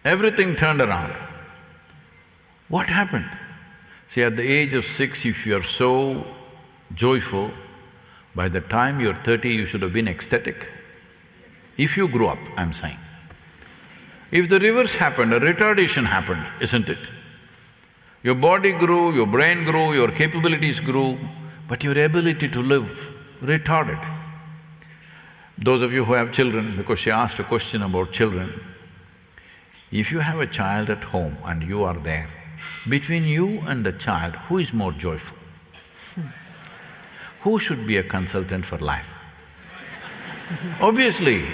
Everything turned around. What happened? See, at the age of 6, if you're so joyful, by the time you're 30, you should have been ecstatic. If you grew up, I'm saying. If the reverse happened, a retardation happened, isn't it? Your body grew, your brain grew, your capabilities grew, but your ability to live retarded. Those of you who have children, because she asked a question about children, if you have a child at home and you are there, between you and the child, who is more joyful? Who should be a consultant for life? Obviously.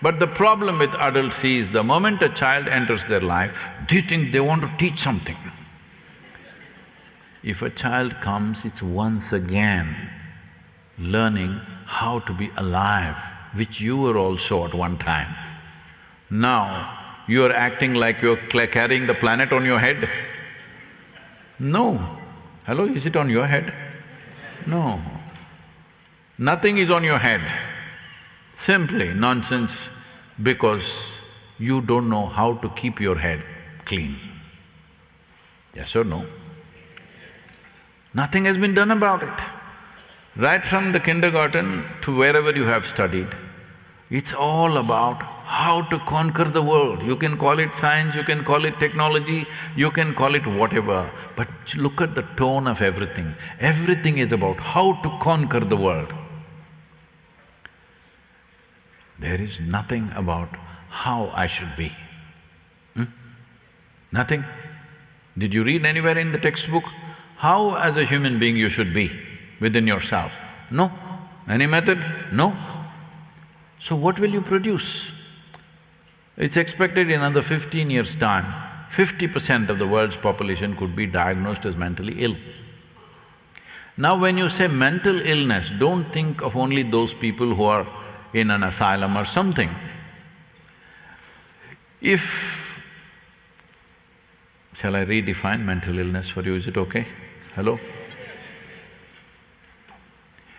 But the problem with adults is, the moment a child enters their life, they think they want to teach something. If a child comes, it's once again learning how to be alive, which you were also at one time. Now, you are acting like you're carrying the planet on your head. No. Hello, is it on your head? No. Nothing is on your head. Simply nonsense, because you don't know how to keep your head clean. Yes or no? Nothing has been done about it. Right from the kindergarten to wherever you have studied, it's all about how to conquer the world. You can call it science, you can call it technology, you can call it whatever, but look at the tone of everything. Everything is about how to conquer the world. There is nothing about how I should be. Nothing. Did you read anywhere in the textbook how as a human being you should be within yourself? No. Any method? No. So what will you produce? It's expected in another 15 years' time, 50% of the world's population could be diagnosed as mentally ill. Now when you say mental illness, don't think of only those people who are in an asylum or something. Shall I redefine mental illness for you, is it okay? Hello?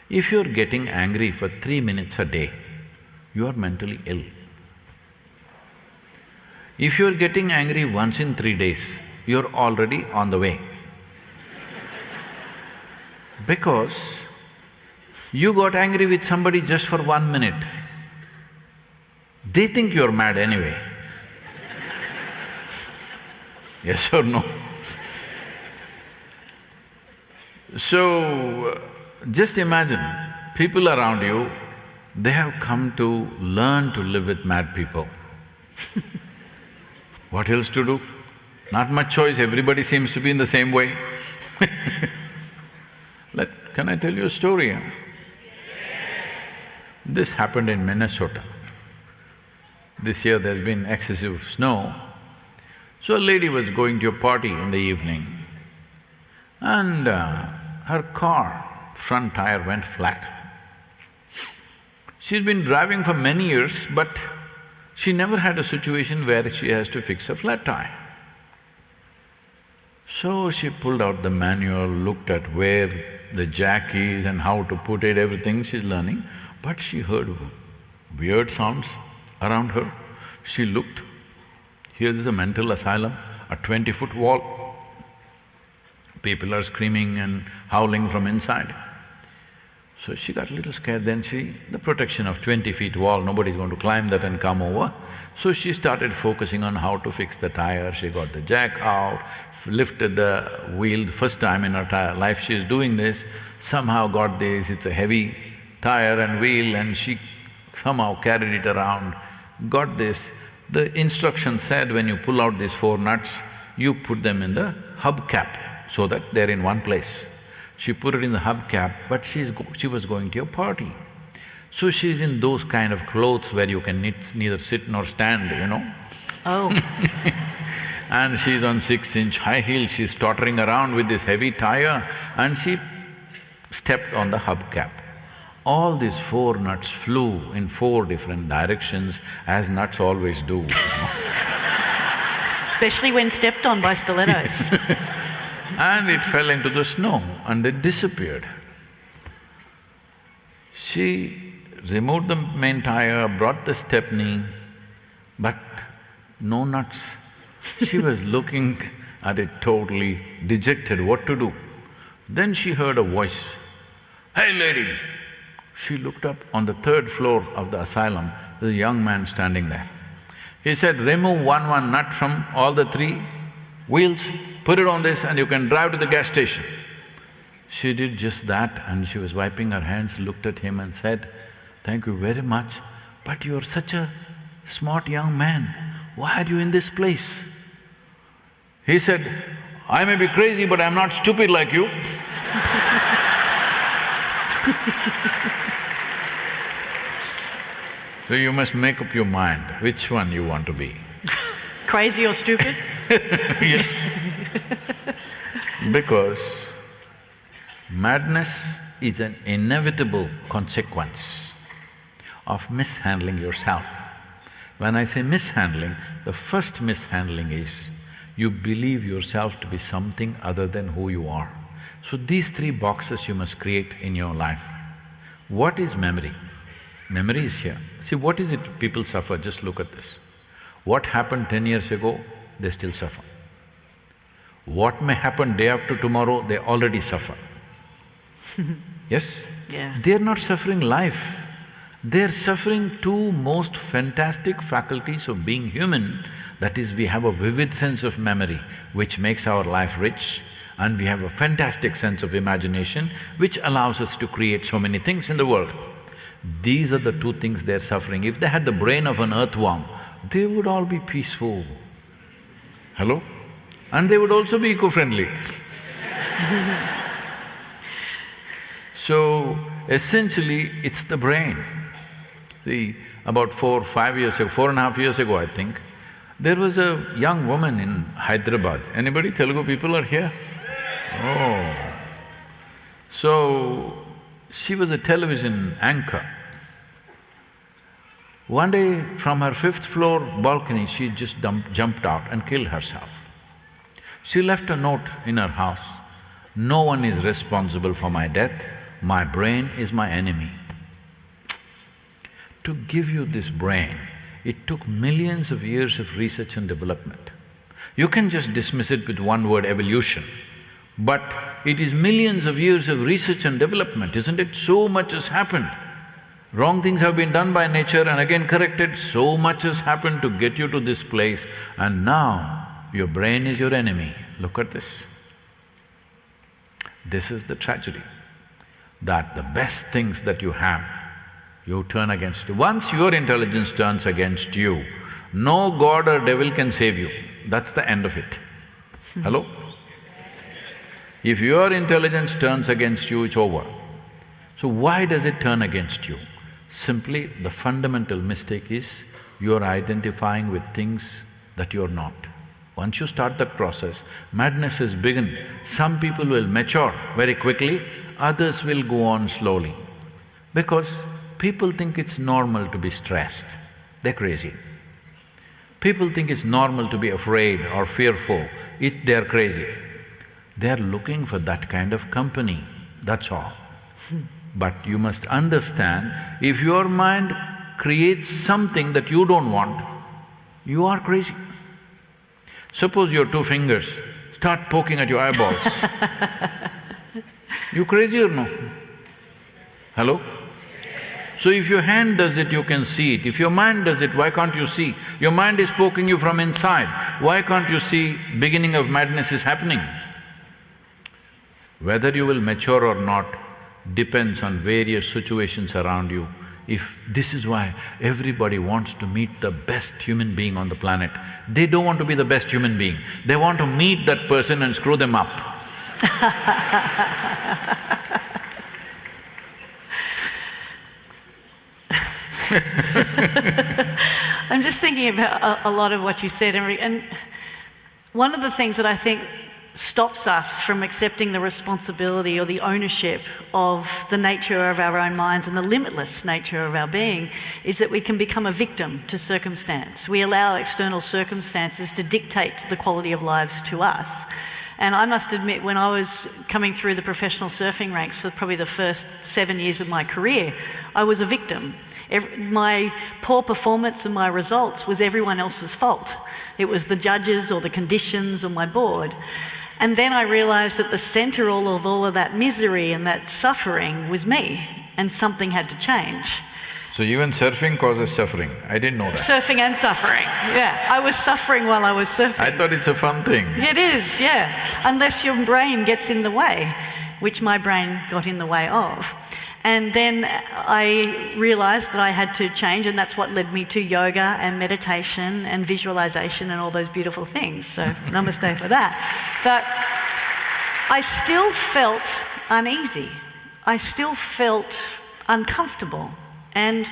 If you're getting angry for 3 minutes a day, you are mentally ill. If you're getting angry once in 3 days, you're already on the way. Because you got angry with somebody just for 1 minute. They think you're mad anyway. Yes or no? So, just imagine, people around you, they have come to learn to live with mad people. What else to do? Not much choice, everybody seems to be in the same way. Can I tell you a story? This happened in Minnesota. This year there's been excessive snow. So a lady was going to a party in the evening and her car front tire went flat. She's been driving for many years, but She never had a situation where she has to fix a flat tire. So she pulled out the manual, looked at where the jack is and how to put it, everything she's learning, but she heard weird sounds around her. She looked, here is a mental asylum, a 20-foot wall. People are screaming and howling from inside. So she got a little scared, then the protection of 20 feet wall, nobody's going to climb that and come over. So she started focusing on how to fix the tire, she got the jack out, lifted the wheel, first time in her life she's doing this, somehow got this, it's a heavy tire and wheel and she somehow carried it around, got this. The instruction said when you pull out these 4 nuts, you put them in the hubcap so that they're in one place. She put it in the hubcap, but she was going to a party. So she's in those kind of clothes where you can neither sit nor stand, you know. Oh. And she's on 6-inch high heels, she's tottering around with this heavy tire and she stepped on the hubcap. All these 4 nuts flew in 4 different directions, as nuts always do, you know. Especially when stepped on by stilettos. And it fell into the snow and it disappeared. She removed the main tire, brought the stepney, but no nuts. She was looking at it totally dejected, what to do. Then she heard a voice, "Hey lady!" She looked up, on the 3rd floor of the asylum, there's a young man standing there. He said, "Remove one nut from all the 3 wheels, put it on this and you can drive to the gas station." She did just that and she was wiping her hands, looked at him and said, "Thank you very much, but you're such a smart young man, why are you in this place?" He said, "I may be crazy, but I'm not stupid like you." So you must make up your mind which one you want to be. Crazy or stupid? Yes. Because madness is an inevitable consequence of mishandling yourself. When I say mishandling, the first mishandling is you believe yourself to be something other than who you are. So these 3 boxes you must create in your life. What is memory? Memory is here. See, what is it people suffer? Just look at this. What happened 10 years ago, they still suffer. What may happen day after tomorrow, they already suffer. Yes? Yeah. They're not suffering life, they're suffering 2 most fantastic faculties of being human. That is, we have a vivid sense of memory which makes our life rich, and we have a fantastic sense of imagination which allows us to create so many things in the world. These are the 2 things they're suffering. If they had the brain of an earthworm, they would all be peaceful. Hello? And they would also be eco-friendly. So, essentially, it's the brain. See, about 4-5 years ago, 4.5 years ago, I think, there was a young woman in Hyderabad. Anybody Telugu people are here? Oh. So, she was a television anchor. One day, from her 5th floor balcony, she just jumped out and killed herself. She left a note in her house, "No one is responsible for my death, my brain is my enemy." To give you this brain, it took millions of years of research and development. You can just dismiss it with one word, evolution. But it is millions of years of research and development, isn't it? So much has happened. Wrong things have been done by nature and again corrected, so much has happened to get you to this place, and now your brain is your enemy. Look at this. This is the tragedy, that the best things that you have, you turn against. Once your intelligence turns against you, no god or devil can save you. That's the end of it. Hello? If your intelligence turns against you, it's over. So why does it turn against you? Simply, the fundamental mistake is you're identifying with things that you're not. Once you start that process, madness has begun. Some people will mature very quickly, others will go on slowly. Because people think it's normal to be stressed, they're crazy. People think it's normal to be afraid or fearful, they're crazy. They're looking for that kind of company, that's all. But you must understand, if your mind creates something that you don't want, you are crazy. Suppose your two fingers start poking at your eyeballs. You crazy or no? Hello? So if your hand does it, you can see it. If your mind does it, why can't you see? Your mind is poking you from inside. Why can't you see beginning of madness is happening? Whether you will mature or not depends on various situations around you. This is why everybody wants to meet the best human being on the planet. They don't want to be the best human being, they want to meet that person and screw them up. I'm just thinking about a lot of what you said, and one of the things that I think stops us from accepting the responsibility or the ownership of the nature of our own minds and the limitless nature of our being is that we can become a victim to circumstance. We allow external circumstances to dictate the quality of lives to us. And I must admit, when I was coming through the professional surfing ranks for probably the first 7 years of my career, I was a victim. My poor performance and my results was everyone else's fault. It was the judges or the conditions or my board. And then I realised that the centre of all of that misery and that suffering was me, and something had to change. So even surfing causes suffering, I didn't know that. Surfing and suffering, yeah. I was suffering while I was surfing. I thought it's a fun thing. It is, yeah, unless your brain gets in the way, which my brain got in the way of. And then I realised that I had to change, and that's what led me to yoga and meditation and visualisation and all those beautiful things. So namaste for that. But I still felt uneasy. I still felt uncomfortable. And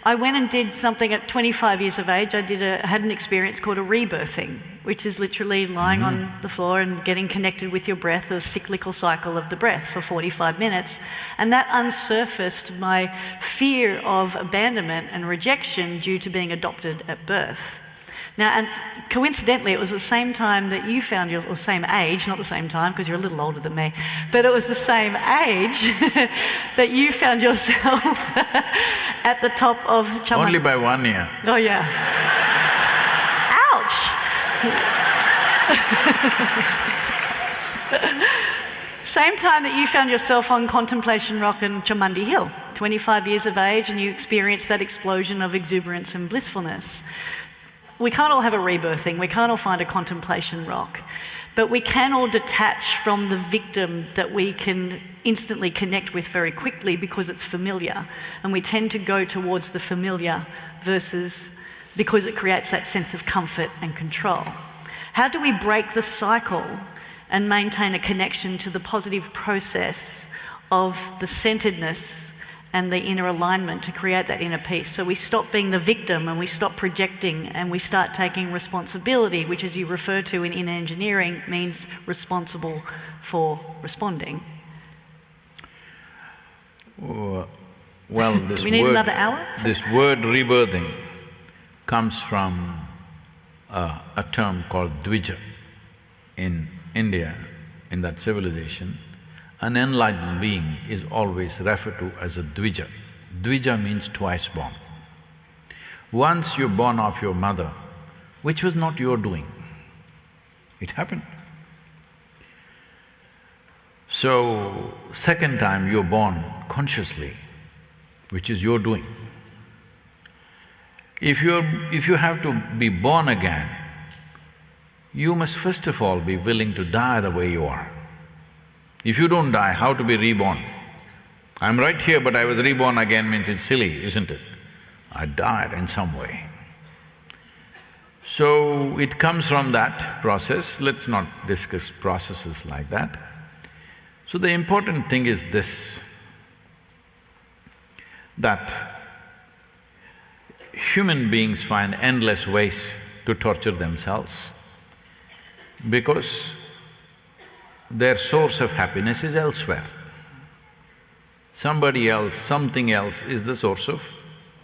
I went and did something at 25 years of age. I had an experience called a rebirthing, which is literally lying on the floor and getting connected with your breath, a cyclical cycle of the breath for 45 minutes. And that unsurfaced my fear of abandonment and rejection due to being adopted at birth. Now, and coincidentally, it was the same time that you found or same age, not the same time because you're a little older than me, but it was the same age that you found yourself at the top of Chaman. Only by 1 year. Oh, yeah. Ouch! Same time that you found yourself on Contemplation Rock and Chamandi Hill, 25 years of age, and you experienced that explosion of exuberance and blissfulness. We can't all have a rebirthing, we can't all find a contemplation rock, but we can all detach from the victim that we can instantly connect with very quickly because it's familiar, and we tend to go towards the familiar versus because it creates that sense of comfort and control. How do we break the cycle and maintain a connection to the positive process of the centeredness and the inner alignment to create that inner peace? So we stop being the victim and we stop projecting and we start taking responsibility, which, as you refer to in inner engineering, means responsible for responding. Well, this we need word, another hour? This word rebirthing comes from a term called Dvija. In India, in that civilization, an enlightened being is always referred to as a Dvija. Dvija means twice born. Once you're born of your mother, which was not your doing, it happened. So, second time you're born consciously, which is your doing. If you have to be born again, you must first of all be willing to die the way you are. If you don't die, how to be reborn? I'm right here but I was reborn again means it's silly, isn't it? I died in some way. So it comes from that process, let's not discuss processes like that. So the important thing is this, that human beings find endless ways to torture themselves because their source of happiness is elsewhere. Somebody else, something else is the source of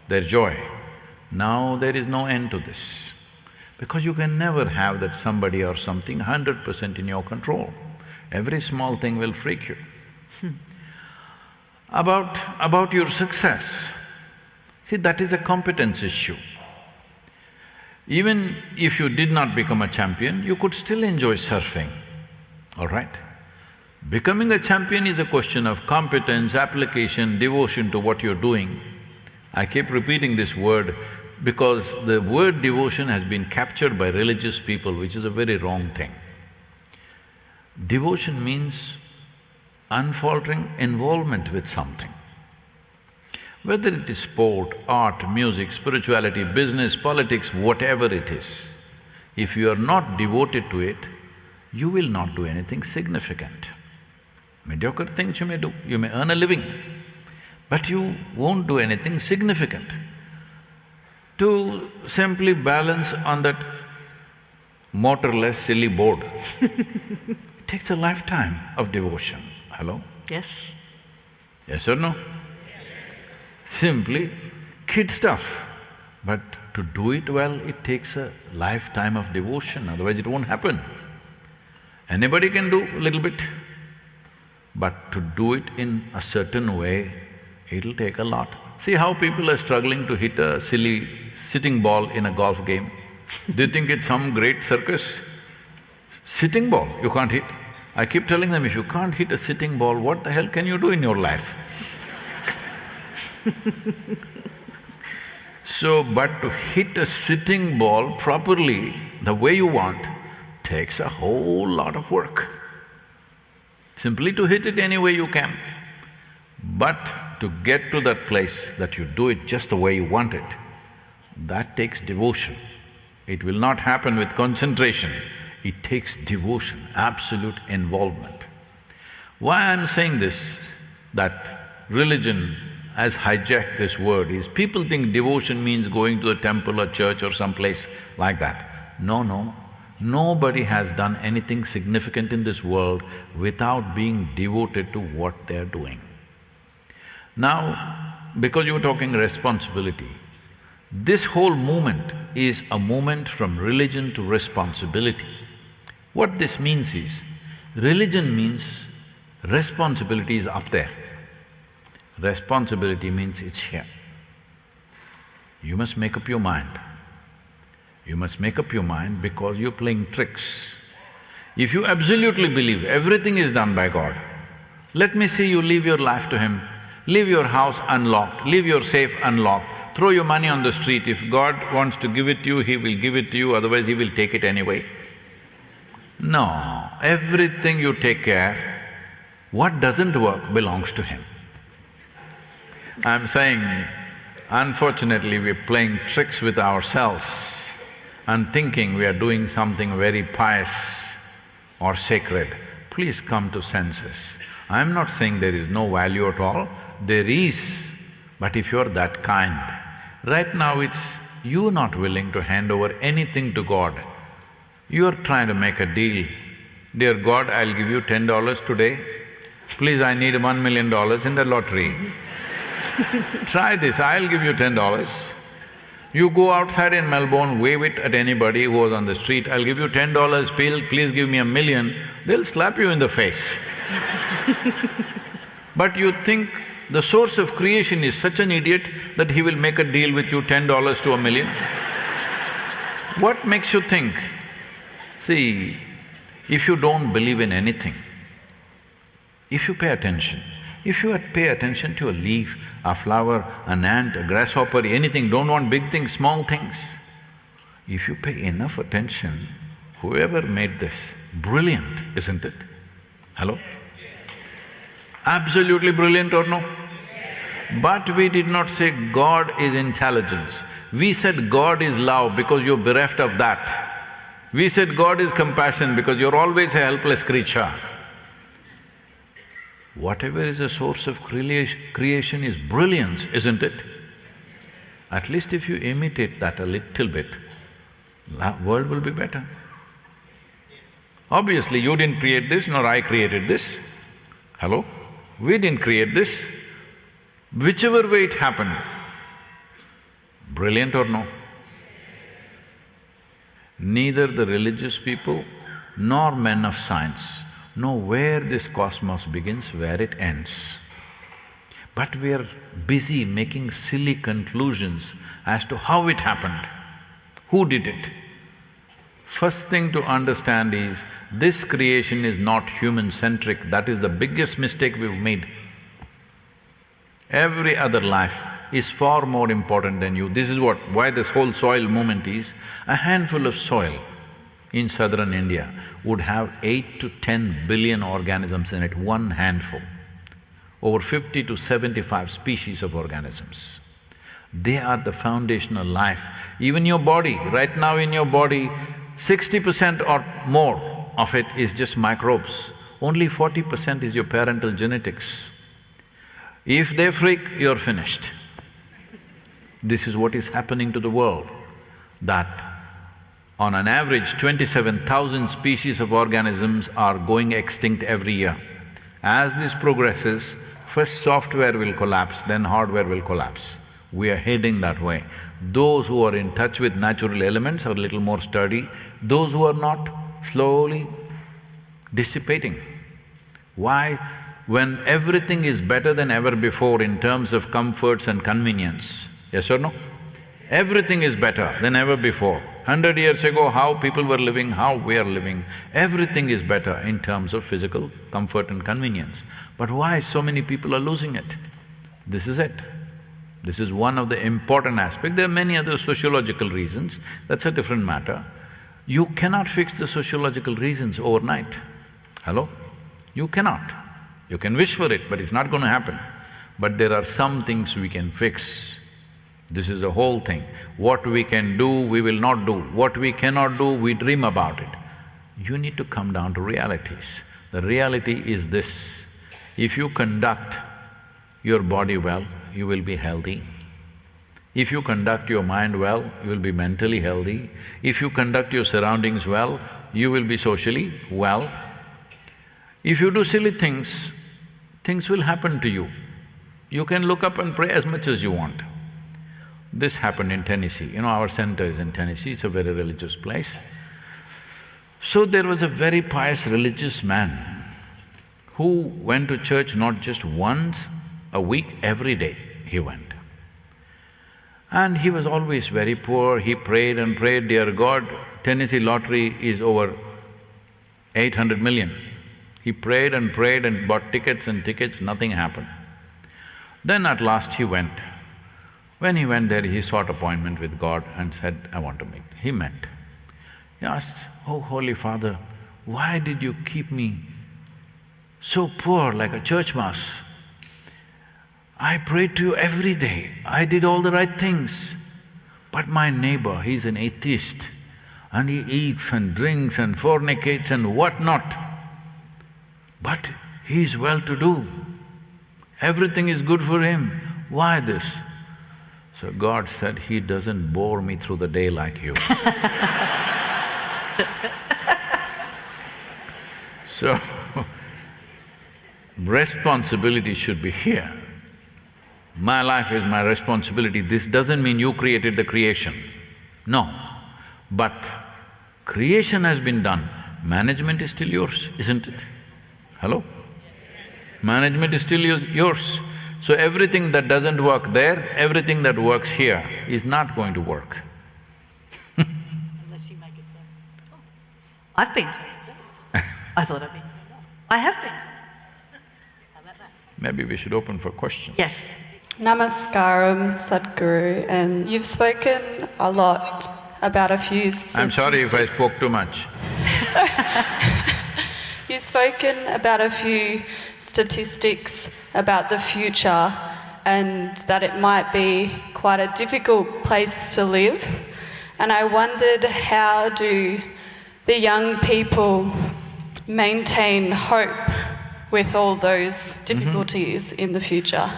their joy. Now there is no end to this. Because you can never have that somebody or something 100% in your control. Every small thing will freak you. About your success, see, that is a competence issue. Even if you did not become a champion, you could still enjoy surfing, all right? Becoming a champion is a question of competence, application, devotion to what you're doing. I keep repeating this word because the word devotion has been captured by religious people, which is a very wrong thing. Devotion means unfaltering involvement with something. Whether it is sport, art, music, spirituality, business, politics, whatever it is, if you are not devoted to it, you will not do anything significant. Mediocre things you may do, you may earn a living, but you won't do anything significant. To simply balance on that motorless, silly board takes a lifetime of devotion. Hello? Yes. Yes or no? Simply kid stuff. But to do it well, it takes a lifetime of devotion, otherwise it won't happen. Anybody can do a little bit, but to do it in a certain way, it'll take a lot. See how people are struggling to hit a silly sitting ball in a golf game. Do you think it's some great circus? Sitting ball, you can't hit. I keep telling them, if you can't hit a sitting ball, what the hell can you do in your life? So, but to hit a sitting ball properly, the way you want, takes a whole lot of work. Simply to hit it any way you can. But to get to that place that you do it just the way you want it, that takes devotion. It will not happen with concentration, it takes devotion, absolute involvement. Why I'm saying this, that religion has hijacked this word is, people think devotion means going to a temple or church or some place like that. No, nobody has done anything significant in this world without being devoted to what they're doing. Now, because you were talking responsibility, this whole movement is a movement from religion to responsibility. What this means is, religion means responsibility is up there. Responsibility means it's here. You must make up your mind. You must make up your mind because you're playing tricks. If you absolutely believe everything is done by God, let me see you leave your life to Him, leave your house unlocked, leave your safe unlocked, throw your money on the street. If God wants to give it to you, He will give it to you, otherwise He will take it anyway. No, everything you take care, what doesn't work belongs to Him. I'm saying, unfortunately, we're playing tricks with ourselves and thinking we are doing something very pious or sacred. Please come to senses. I'm not saying there is no value at all, there is, but if you're that kind, right now it's you not willing to hand over anything to God. You're trying to make a deal. Dear God, I'll give you $10 today, please I need $1 million in the lottery. Try this, I'll give you $10. You go outside in Melbourne, wave it at anybody who was on the street, I'll give you $10, please give me $1 million, they'll slap you in the face. But you think the source of creation is such an idiot that he will make a deal with you $10 to $1 million? What makes you think? See, if you don't believe in anything, if you pay attention, if you pay attention to a leaf, a flower, an ant, a grasshopper, anything, don't want big things, small things, if you pay enough attention, whoever made this, brilliant, isn't it? Hello? Absolutely brilliant or no? But we did not say God is intelligence. We said God is love because you're bereft of that. We said God is compassion because you're always a helpless creature. Whatever is the source of creation is brilliance, isn't it? At least if you imitate that a little bit, the world will be better. Obviously, you didn't create this, nor I created this. Hello? We didn't create this. Whichever way it happened, brilliant or no? Neither the religious people nor men of science know where this cosmos begins, where it ends. But we are busy making silly conclusions as to how it happened, who did it. First thing to understand is, this creation is not human-centric, that is the biggest mistake we've made. Every other life is far more important than you. This is why this whole soil movement is. A handful of soil in southern India would have 8 to 10 billion organisms in it, one handful. Over 50 to 75 species of organisms. They are the foundational life. Even your body, right now in your body, 60% or more of it is just microbes. Only 40% is your parental genetics. If they freak, you're finished. This is what is happening to the world, that on an average 27,000 species of organisms are going extinct every year. As this progresses, first software will collapse, then hardware will collapse. We are heading that way. Those who are in touch with natural elements are a little more sturdy, those who are not, slowly dissipating. Why? When everything is better than ever before in terms of comforts and convenience, yes or no? Everything is better than ever before. 100 years ago, how people were living, how we are living, everything is better in terms of physical comfort and convenience. But why so many people are losing it? This is it. This is one of the important aspects. There are many other sociological reasons, that's a different matter. You cannot fix the sociological reasons overnight. Hello? You cannot. You can wish for it, but it's not going to happen. But there are some things we can fix. This is the whole thing. What we can do, we will not do. What we cannot do, we dream about it. You need to come down to realities. The reality is this: if you conduct your body well, you will be healthy. If you conduct your mind well, you will be mentally healthy. If you conduct your surroundings well, you will be socially well. If you do silly things, things will happen to you. You can look up and pray as much as you want. This happened in Tennessee. You know, our center is in Tennessee, it's a very religious place. So there was a very pious religious man who went to church not just once a week, every day he went. And he was always very poor, he prayed and prayed, dear God, Tennessee lottery is over 800 million. He prayed and bought tickets and tickets, nothing happened. Then at last he went. When he went there, he sought appointment with God and said, I want to meet. He met. He asked, Oh, Holy Father, why did you keep me so poor like a church mouse? I prayed to you every day, I did all the right things. But my neighbor, he's an atheist, and he eats and drinks and fornicates and whatnot. But he's well-to-do, everything is good for him. Why this? So God said, he doesn't bore me through the day like you. So, responsibility should be here. My life is my responsibility. This doesn't mean you created the creation, no. But creation has been done, management is still yours, isn't it? Hello? Management is still yours. So everything that doesn't work there, everything that works here is not going to work. Unless you make it so. Oh, I've been told that. I thought I'd been told that. I have been told that. How about that? Maybe we should open for questions. Yes. Namaskaram, Sadhguru, and you've spoken a lot about a few statistics. I'm sorry if I spoke too much. You've spoken about a few statistics about the future and that it might be quite a difficult place to live. And I wondered, how do the young people maintain hope with all those difficulties in the future?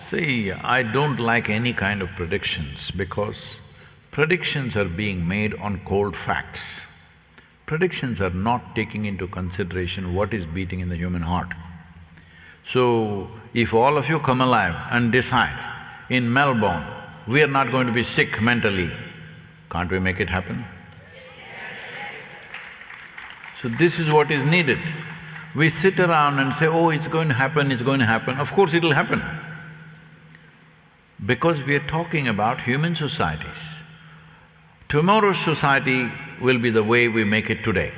See, I don't like any kind of predictions because predictions are being made on cold facts. Predictions are not taking into consideration what is beating in the human heart. So, if all of you come alive and decide, in Melbourne, we are not going to be sick mentally, can't we make it happen? So this is what is needed. We sit around and say, oh, it's going to happen, it's going to happen. Of course it'll happen. Because we are talking about human societies. Tomorrow's society will be the way we make it today.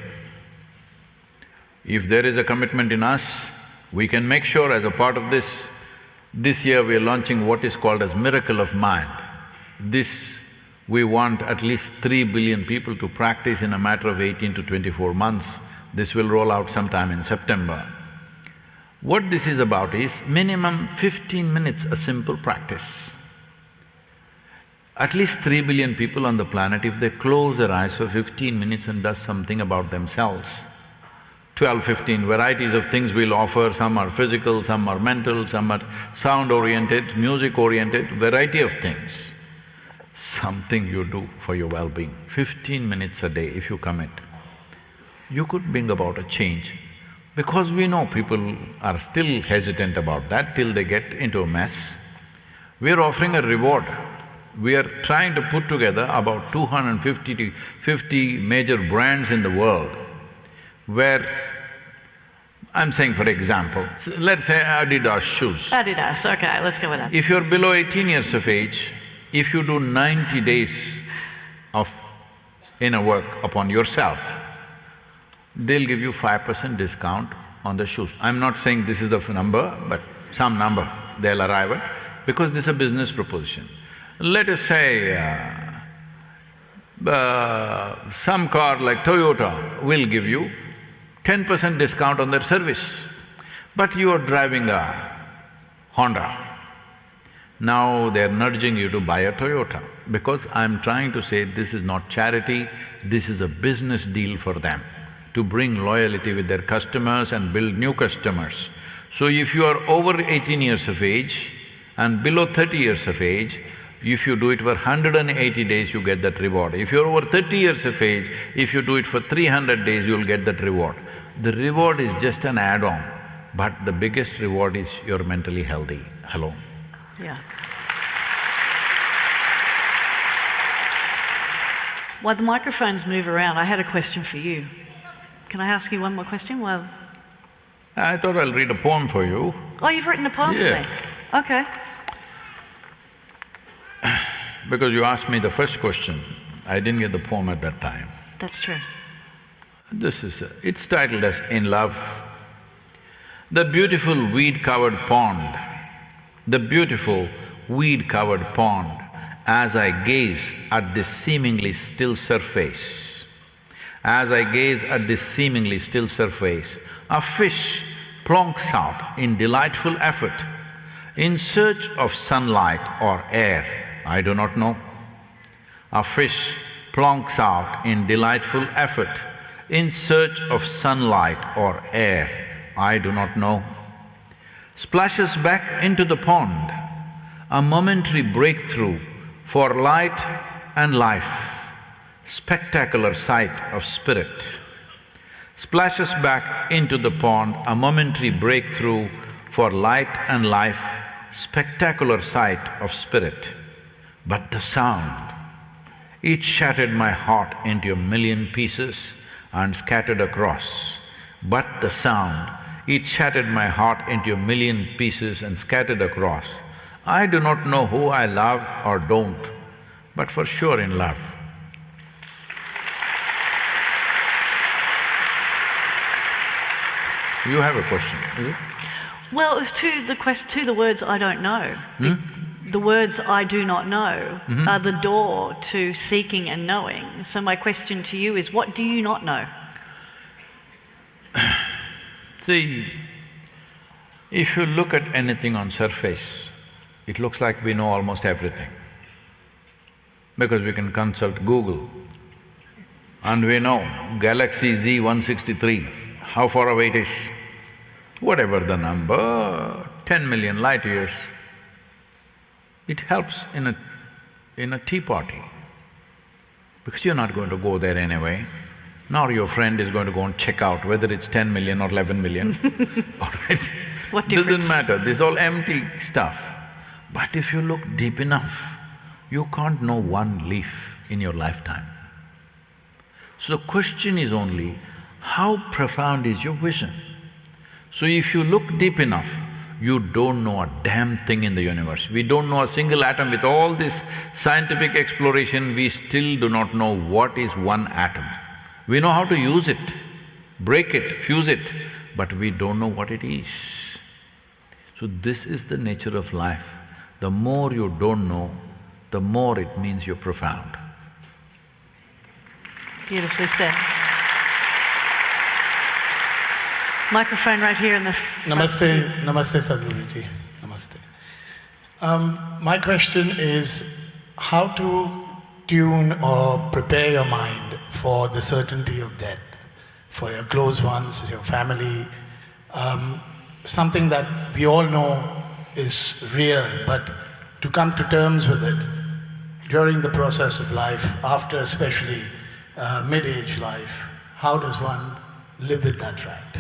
If there is a commitment in us, we can make sure as a part of this year we are launching what is called as Miracle of Mind. This, we want at least 3 billion people to practice in a matter of 18 to 24 months. This will roll out sometime in September. What this is about is minimum 15 minutes, a simple practice. At least 3 billion people on the planet, if they close their eyes for 15 minutes and does something about themselves, 12, 15 varieties of things we'll offer, some are physical, some are mental, some are sound-oriented, music-oriented, variety of things. Something you do for your well-being, 15 minutes a day if you commit, you could bring about a change. Because we know people are still hesitant about that till they get into a mess. We are offering a reward. We are trying to put together about 250 to 50 major brands in the world where, I'm saying for example, let's say Adidas shoes. Adidas, okay, let's go with that. If you're below 18 years of age, if you do 90 days of inner work upon yourself, they'll give you 5% discount on the shoes. I'm not saying this is the number, but some number they'll arrive at, because this is a business proposition. Let us say some car like Toyota will give you 10% discount on their service, but you are driving a Honda. Now they're nudging you to buy a Toyota, because I'm trying to say this is not charity, this is a business deal for them, to bring loyalty with their customers and build new customers. So if you are over 18 years of age and below 30 years of age, if you do it for 180 days, you get that reward. If you're over 30 years of age, if you do it for 300 days, you'll get that reward. The reward is just an add-on, but the biggest reward is you're mentally healthy. Hello? Yeah. While the microphones move around, I had a question for you. Can I ask you one more question? Well, I thought I'll read a poem for you. oh, you've written a poem for Yeah. me? Okay. Because you asked me the first question, I didn't get the poem at that time. That's true. It's titled as In Love. The beautiful weed-covered pond, the beautiful weed-covered pond, as I gaze at this seemingly still surface, as I gaze at this seemingly still surface, a fish plonks out in delightful effort, in search of sunlight or air, I do not know. A fish plonks out in delightful effort, in search of sunlight or air, I do not know. Splashes back into the pond, a momentary breakthrough for light and life, spectacular sight of spirit. Splashes back into the pond, a momentary breakthrough for light and life, spectacular sight of spirit. But the sound, it shattered my heart into a million pieces and scattered across. But the sound, it shattered my heart into a million pieces and scattered across. I do not know who I love or don't, but for sure in love. You have a question, is it? Well, it was to the words I don't know. The words I do not know are the door to seeking and knowing. So my question to you is, what do you not know? See, if you look at anything on surface, it looks like we know almost everything. Because we can consult Google and we know Galaxy Z163, how far away it is. Whatever the number, 10 million light years. It helps in a tea party, because you're not going to go there anyway, nor your friend is going to go and check out whether it's 10 million or 11 million. All right? What difference? Doesn't matter, this is all empty stuff. But if you look deep enough, you can't know one leaf in your lifetime. So the question is only, how profound is your vision? So if you look deep enough, you don't know a damn thing in the universe. We don't know a single atom. With all this scientific exploration, we still do not know what is one atom. We know how to use it, break it, fuse it, but we don't know what it is. So this is the nature of life. The more you don't know, the more it means you're profound. Beautifully said. Microphone right here in the front. Namaste, Namaste Sadhguruji, Namaste. My question is how to tune or prepare your mind for the certainty of death, for your close ones, your family, something that we all know is real, but to come to terms with it during the process of life, after especially mid-age life, how does one live with that fact?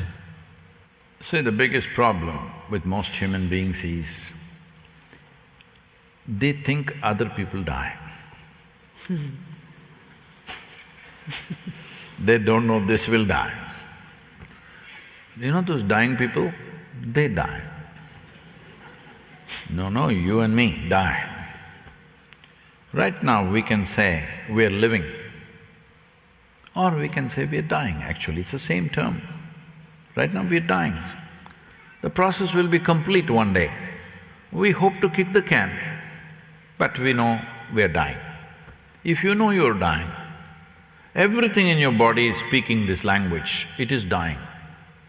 See, the biggest problem with most human beings is they think other people die. They don't know this will die. You know those dying people? They die. No, you and me die. Right now we can say we are living, or we can say we are dying. Actually, it's the same term. Right now we are dying. The process will be complete one day. We hope to kick the can, but we know we are dying. If you know you're dying, everything in your body is speaking this language, it is dying.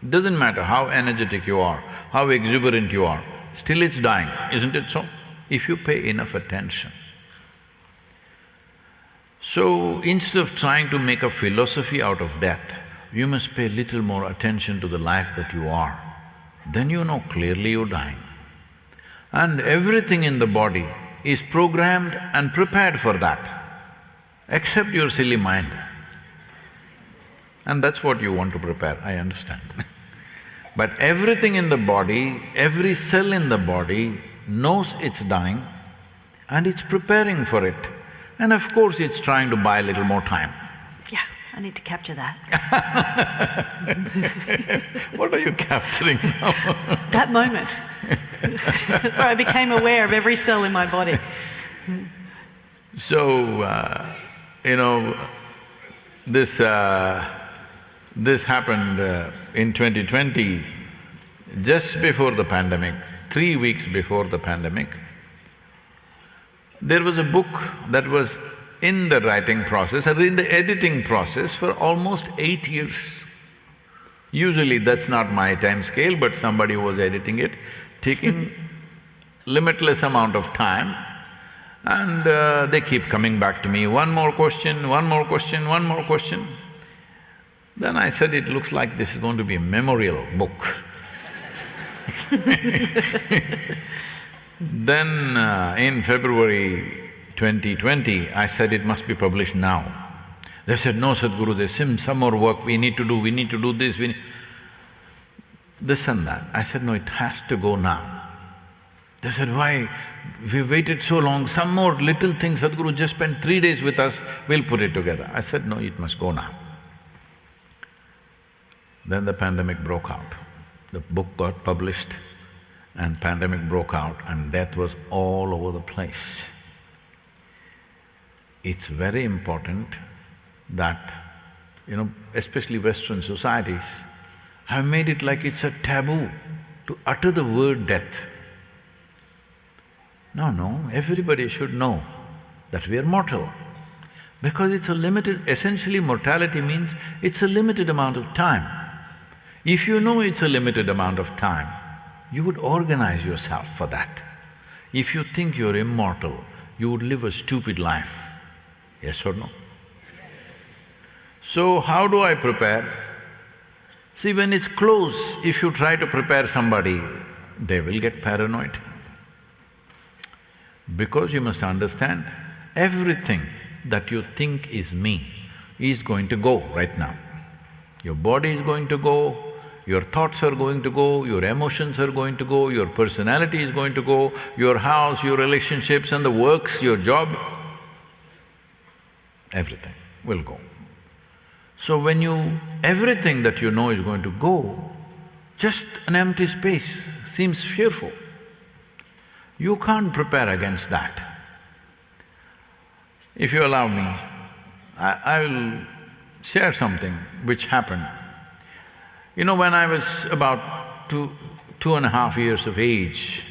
It doesn't matter how energetic you are, how exuberant you are, still it's dying, isn't it so? If you pay enough attention. So, instead of trying to make a philosophy out of death, you must pay little more attention to the life that you are. Then you know clearly you're dying. And everything in the body is programmed and prepared for that, except your silly mind. And that's what you want to prepare, I understand. But everything in the body, every cell in the body knows it's dying and it's preparing for it. And of course it's trying to buy a little more time. Yeah, I need to capture that. What are you capturing now? That moment where I became aware of every cell in my body. So, this happened in 2020, just before the pandemic, 3 weeks before the pandemic. There was a book that was in the writing process or in the editing process for almost 8 years. Usually that's not my time scale, but somebody was editing it, taking limitless amount of time, and they keep coming back to me, one more question, one more question, one more question. Then I said, it looks like this is going to be a memorial book. Then in February 2020, I said it must be published now. They said, no Sadhguru, there's some more work we need to do this, this and that. I said, no, it has to go now. They said, why? We've waited so long, some more little things, Sadhguru, just spend 3 days with us, we'll put it together. I said, no, it must go now. Then the pandemic broke out. The book got published and pandemic broke out and death was all over the place. It's very important that, especially Western societies have made it like it's a taboo to utter the word death. No, everybody should know that we are mortal. Because it's a limited… essentially mortality means it's a limited amount of time. If you know it's a limited amount of time, you would organize yourself for that. If you think you're immortal, you would live a stupid life. Yes or no? So how do I prepare? See, when it's close, if you try to prepare somebody, they will get paranoid. Because you must understand, everything that you think is me is going to go right now. Your body is going to go, your thoughts are going to go, your emotions are going to go, your personality is going to go, your house, your relationships and the works, your job, everything will go. So when everything that you know is going to go, just an empty space seems fearful. You can't prepare against that. If you allow me, I will share something which happened. You know, when I was about 2.5 years of age,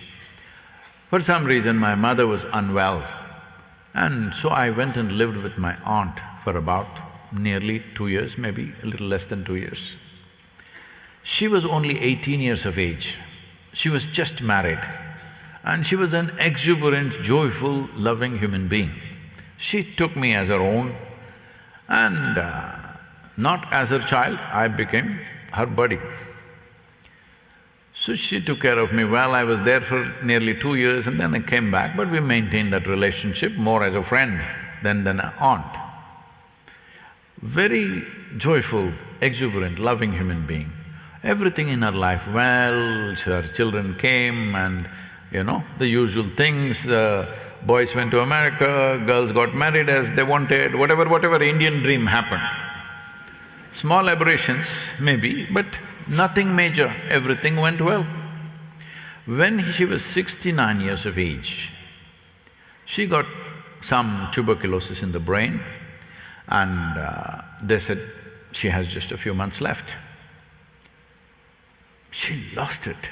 for some reason my mother was unwell, and so I went and lived with my aunt for about nearly 2 years, maybe a little less than 2 years. She was only 18 years of age. She was just married, and she was an exuberant, joyful, loving human being. She took me as her own, and not as her child, I became her buddy. So she took care of me well. I was there for nearly 2 years and then I came back, but we maintained that relationship more as a friend than an aunt. Very joyful, exuberant, loving human being. Everything in her life well, her children came and, you know, the usual things, boys went to America, girls got married as they wanted, whatever Indian dream happened. Small aberrations maybe, but nothing major, everything went well. When she was 69 years of age, she got some tuberculosis in the brain and they said she has just a few months left. She lost it.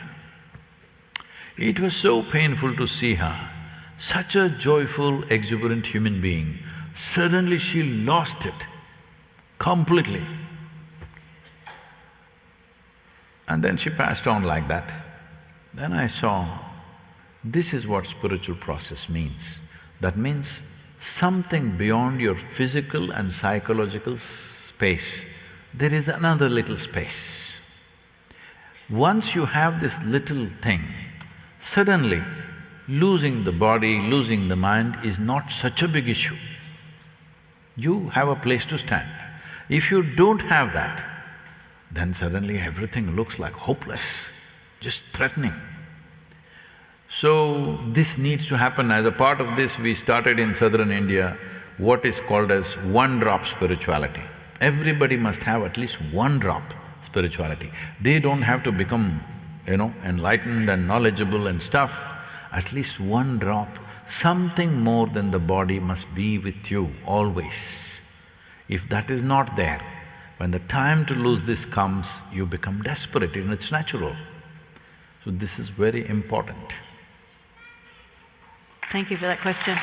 It was so painful to see her, such a joyful, exuberant human being. Suddenly she lost it completely. And then she passed on like that. Then I saw, this is what spiritual process means. That means something beyond your physical and psychological space, there is another little space. Once you have this little thing, suddenly losing the body, losing the mind is not such a big issue. You have a place to stand. If you don't have that, then suddenly everything looks like hopeless, just threatening. So this needs to happen. As a part of this, we started in southern India what is called as one-drop spirituality. Everybody must have at least one drop spirituality. They don't have to become, you know, enlightened and knowledgeable and stuff. At least one drop, something more than the body must be with you always. If that is not there, when the time to lose this comes, you become desperate and it's natural. So this is very important. Thank you for that question.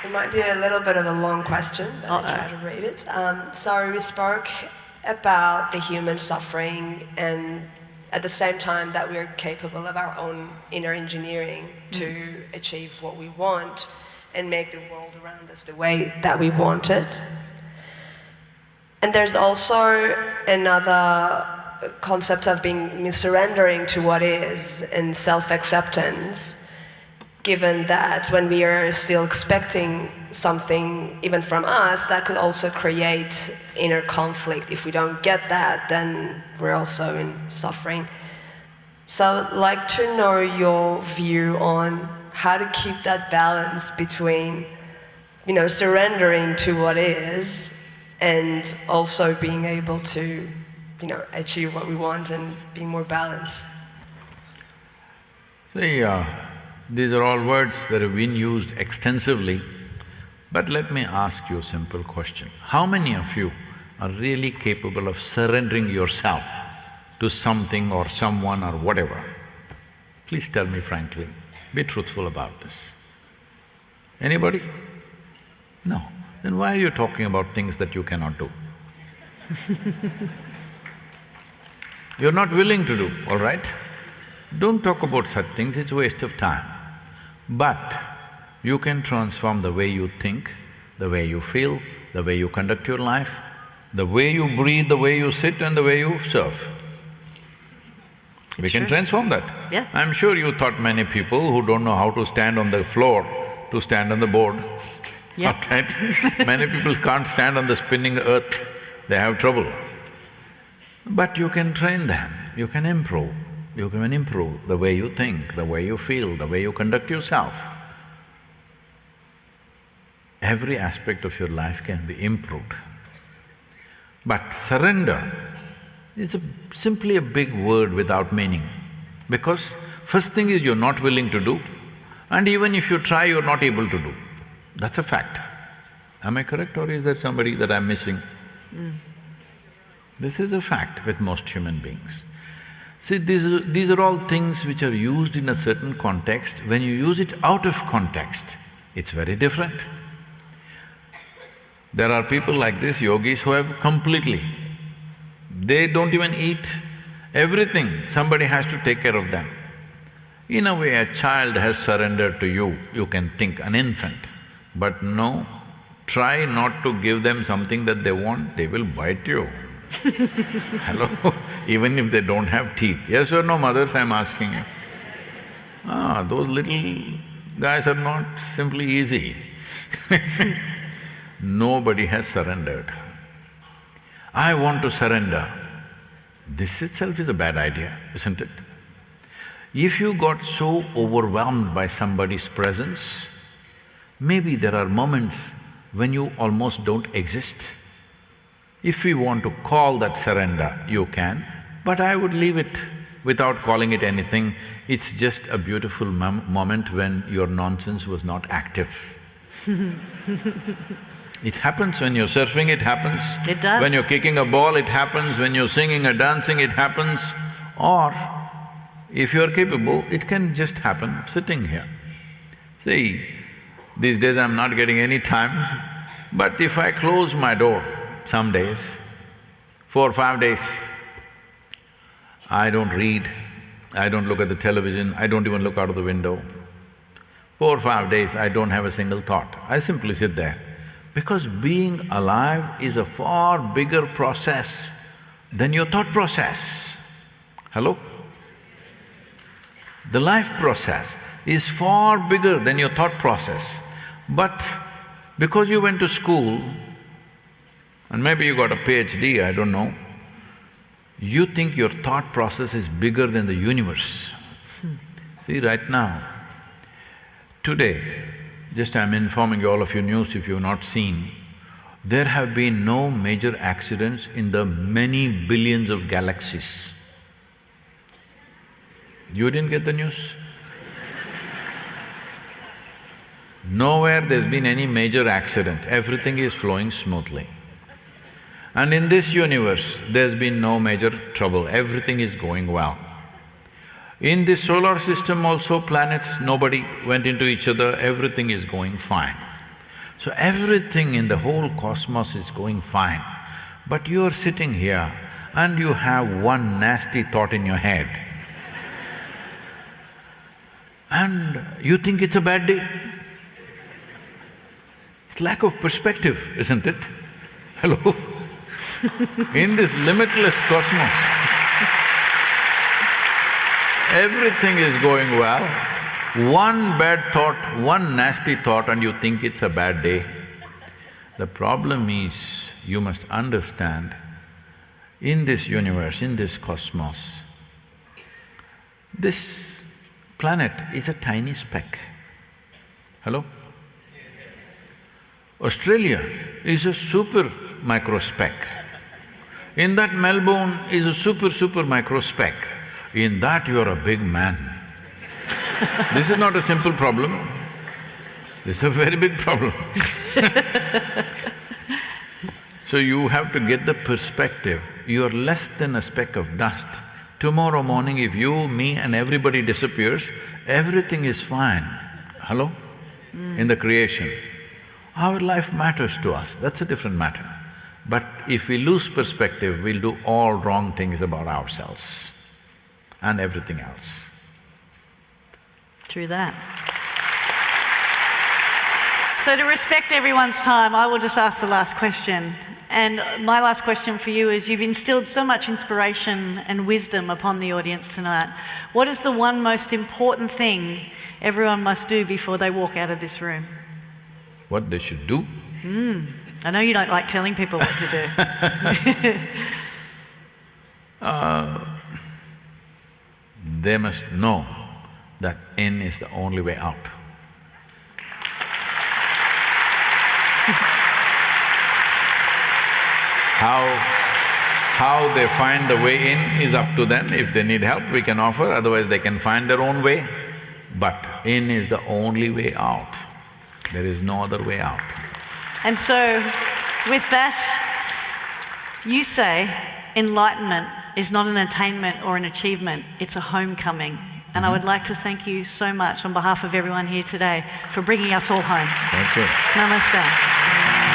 It might be a little bit of a long question, but I'll try to read it. So we spoke about the human suffering and at the same time that we are capable of our own inner engineering to achieve what we want and make the world around us the way that we want it. And there's also another concept of surrendering to what is and self-acceptance, given that when we are still expecting something even from us, that could also create inner conflict. If we don't get that, then we're also in suffering. So I'd like to know your view on how to keep that balance between, you know, surrendering to what is and also being able to, you know, achieve what we want and be more balanced. See, these are all words that have been used extensively, but let me ask you a simple question. How many of you are really capable of surrendering yourself to something or someone or whatever? Please tell me frankly, be truthful about this. Anybody? No. Then why are you talking about things that you cannot do? You're not willing to do, all right? Don't talk about such things, it's a waste of time. But you can transform the way you think, the way you feel, the way you conduct your life, the way you breathe, the way you sit and the way you serve. We can transform that. Yeah. I'm sure you taught many people who don't know how to stand on the floor to stand on the board. Yeah. Right? Many people can't stand on the spinning earth, they have trouble. But you can train them, you can improve. You can improve the way you think, the way you feel, the way you conduct yourself. every aspect of your life can be improved. But surrender is simply a big word without meaning, because first thing is you're not willing to do, and even if you try, you're not able to do. That's a fact. Am I correct, or is there somebody that I'm missing? This is a fact with most human beings. See, these are all things which are used in a certain context. When you use it out of context, it's very different. There are people like this, yogis, who have completely… they don't even eat, everything, somebody has to take care of them. In a way, a child has surrendered to you, you can think, an infant. But no, try not to give them something that they want, they will bite you. Hello? Even if they don't have teeth. Yes or no, mothers, I'm asking you? Those little guys are not simply easy. Nobody has surrendered. I want to surrender. This itself is a bad idea, isn't it? If you got so overwhelmed by somebody's presence, maybe there are moments when you almost don't exist. If we want to call that surrender, you can, but I would leave it without calling it anything. It's just a beautiful moment when your nonsense was not active. It happens when you're surfing, it happens. It does. When you're kicking a ball, it happens. When you're singing or dancing, it happens. Or if you're capable, it can just happen sitting here. See, these days I'm not getting any time, but if I close my door some days, 4 or 5 days, I don't read, I don't look at the television, I don't even look out of the window. 4 or 5 days, I don't have a single thought, I simply sit there. Because being alive is a far bigger process than your thought process. Hello? The life process is far bigger than your thought process. But because you went to school, and maybe you got a PhD, I don't know, you think your thought process is bigger than the universe. See, right now, today, just I'm informing all of you news if you've not seen, there have been no major accidents in the many billions of galaxies. You didn't get the news? Nowhere there's been any major accident, everything is flowing smoothly. And in this universe, there's been no major trouble, everything is going well. In this solar system also, planets, nobody went into each other, everything is going fine. So everything in the whole cosmos is going fine. But you're sitting here and you have one nasty thought in your head. And you think it's a bad day. It's lack of perspective, isn't it? Hello? In this limitless cosmos, everything is going well. One bad thought, one nasty thought and you think it's a bad day. The problem is, you must understand, in this universe, in this cosmos, this planet is a tiny speck. Hello? Australia is a super micro speck. In that Melbourne is a super micro speck. In that you're a big man. This is not a simple problem, this is a very big problem. So you have to get the perspective, you're less than a speck of dust. Tomorrow morning if you, me and everybody disappears, everything is fine. Hello? In the creation. Our life matters to us, that's a different matter. But if we lose perspective, we'll do all wrong things about ourselves and everything else. True that. So to respect everyone's time, I will just ask the last question. And my last question for you is, you've instilled so much inspiration and wisdom upon the audience tonight. What is the one most important thing everyone must do before they walk out of this room? What they should do? I know you don't like telling people what to do. They must know that in is the only way out. How they find the way in is up to them. If they need help, we can offer, otherwise they can find their own way. But in is the only way out. There is no other way out. And so, with that, you say enlightenment is not an attainment or an achievement, it's a homecoming. And I would like to thank you so much on behalf of everyone here today for bringing us all home. Thank you. Namaste.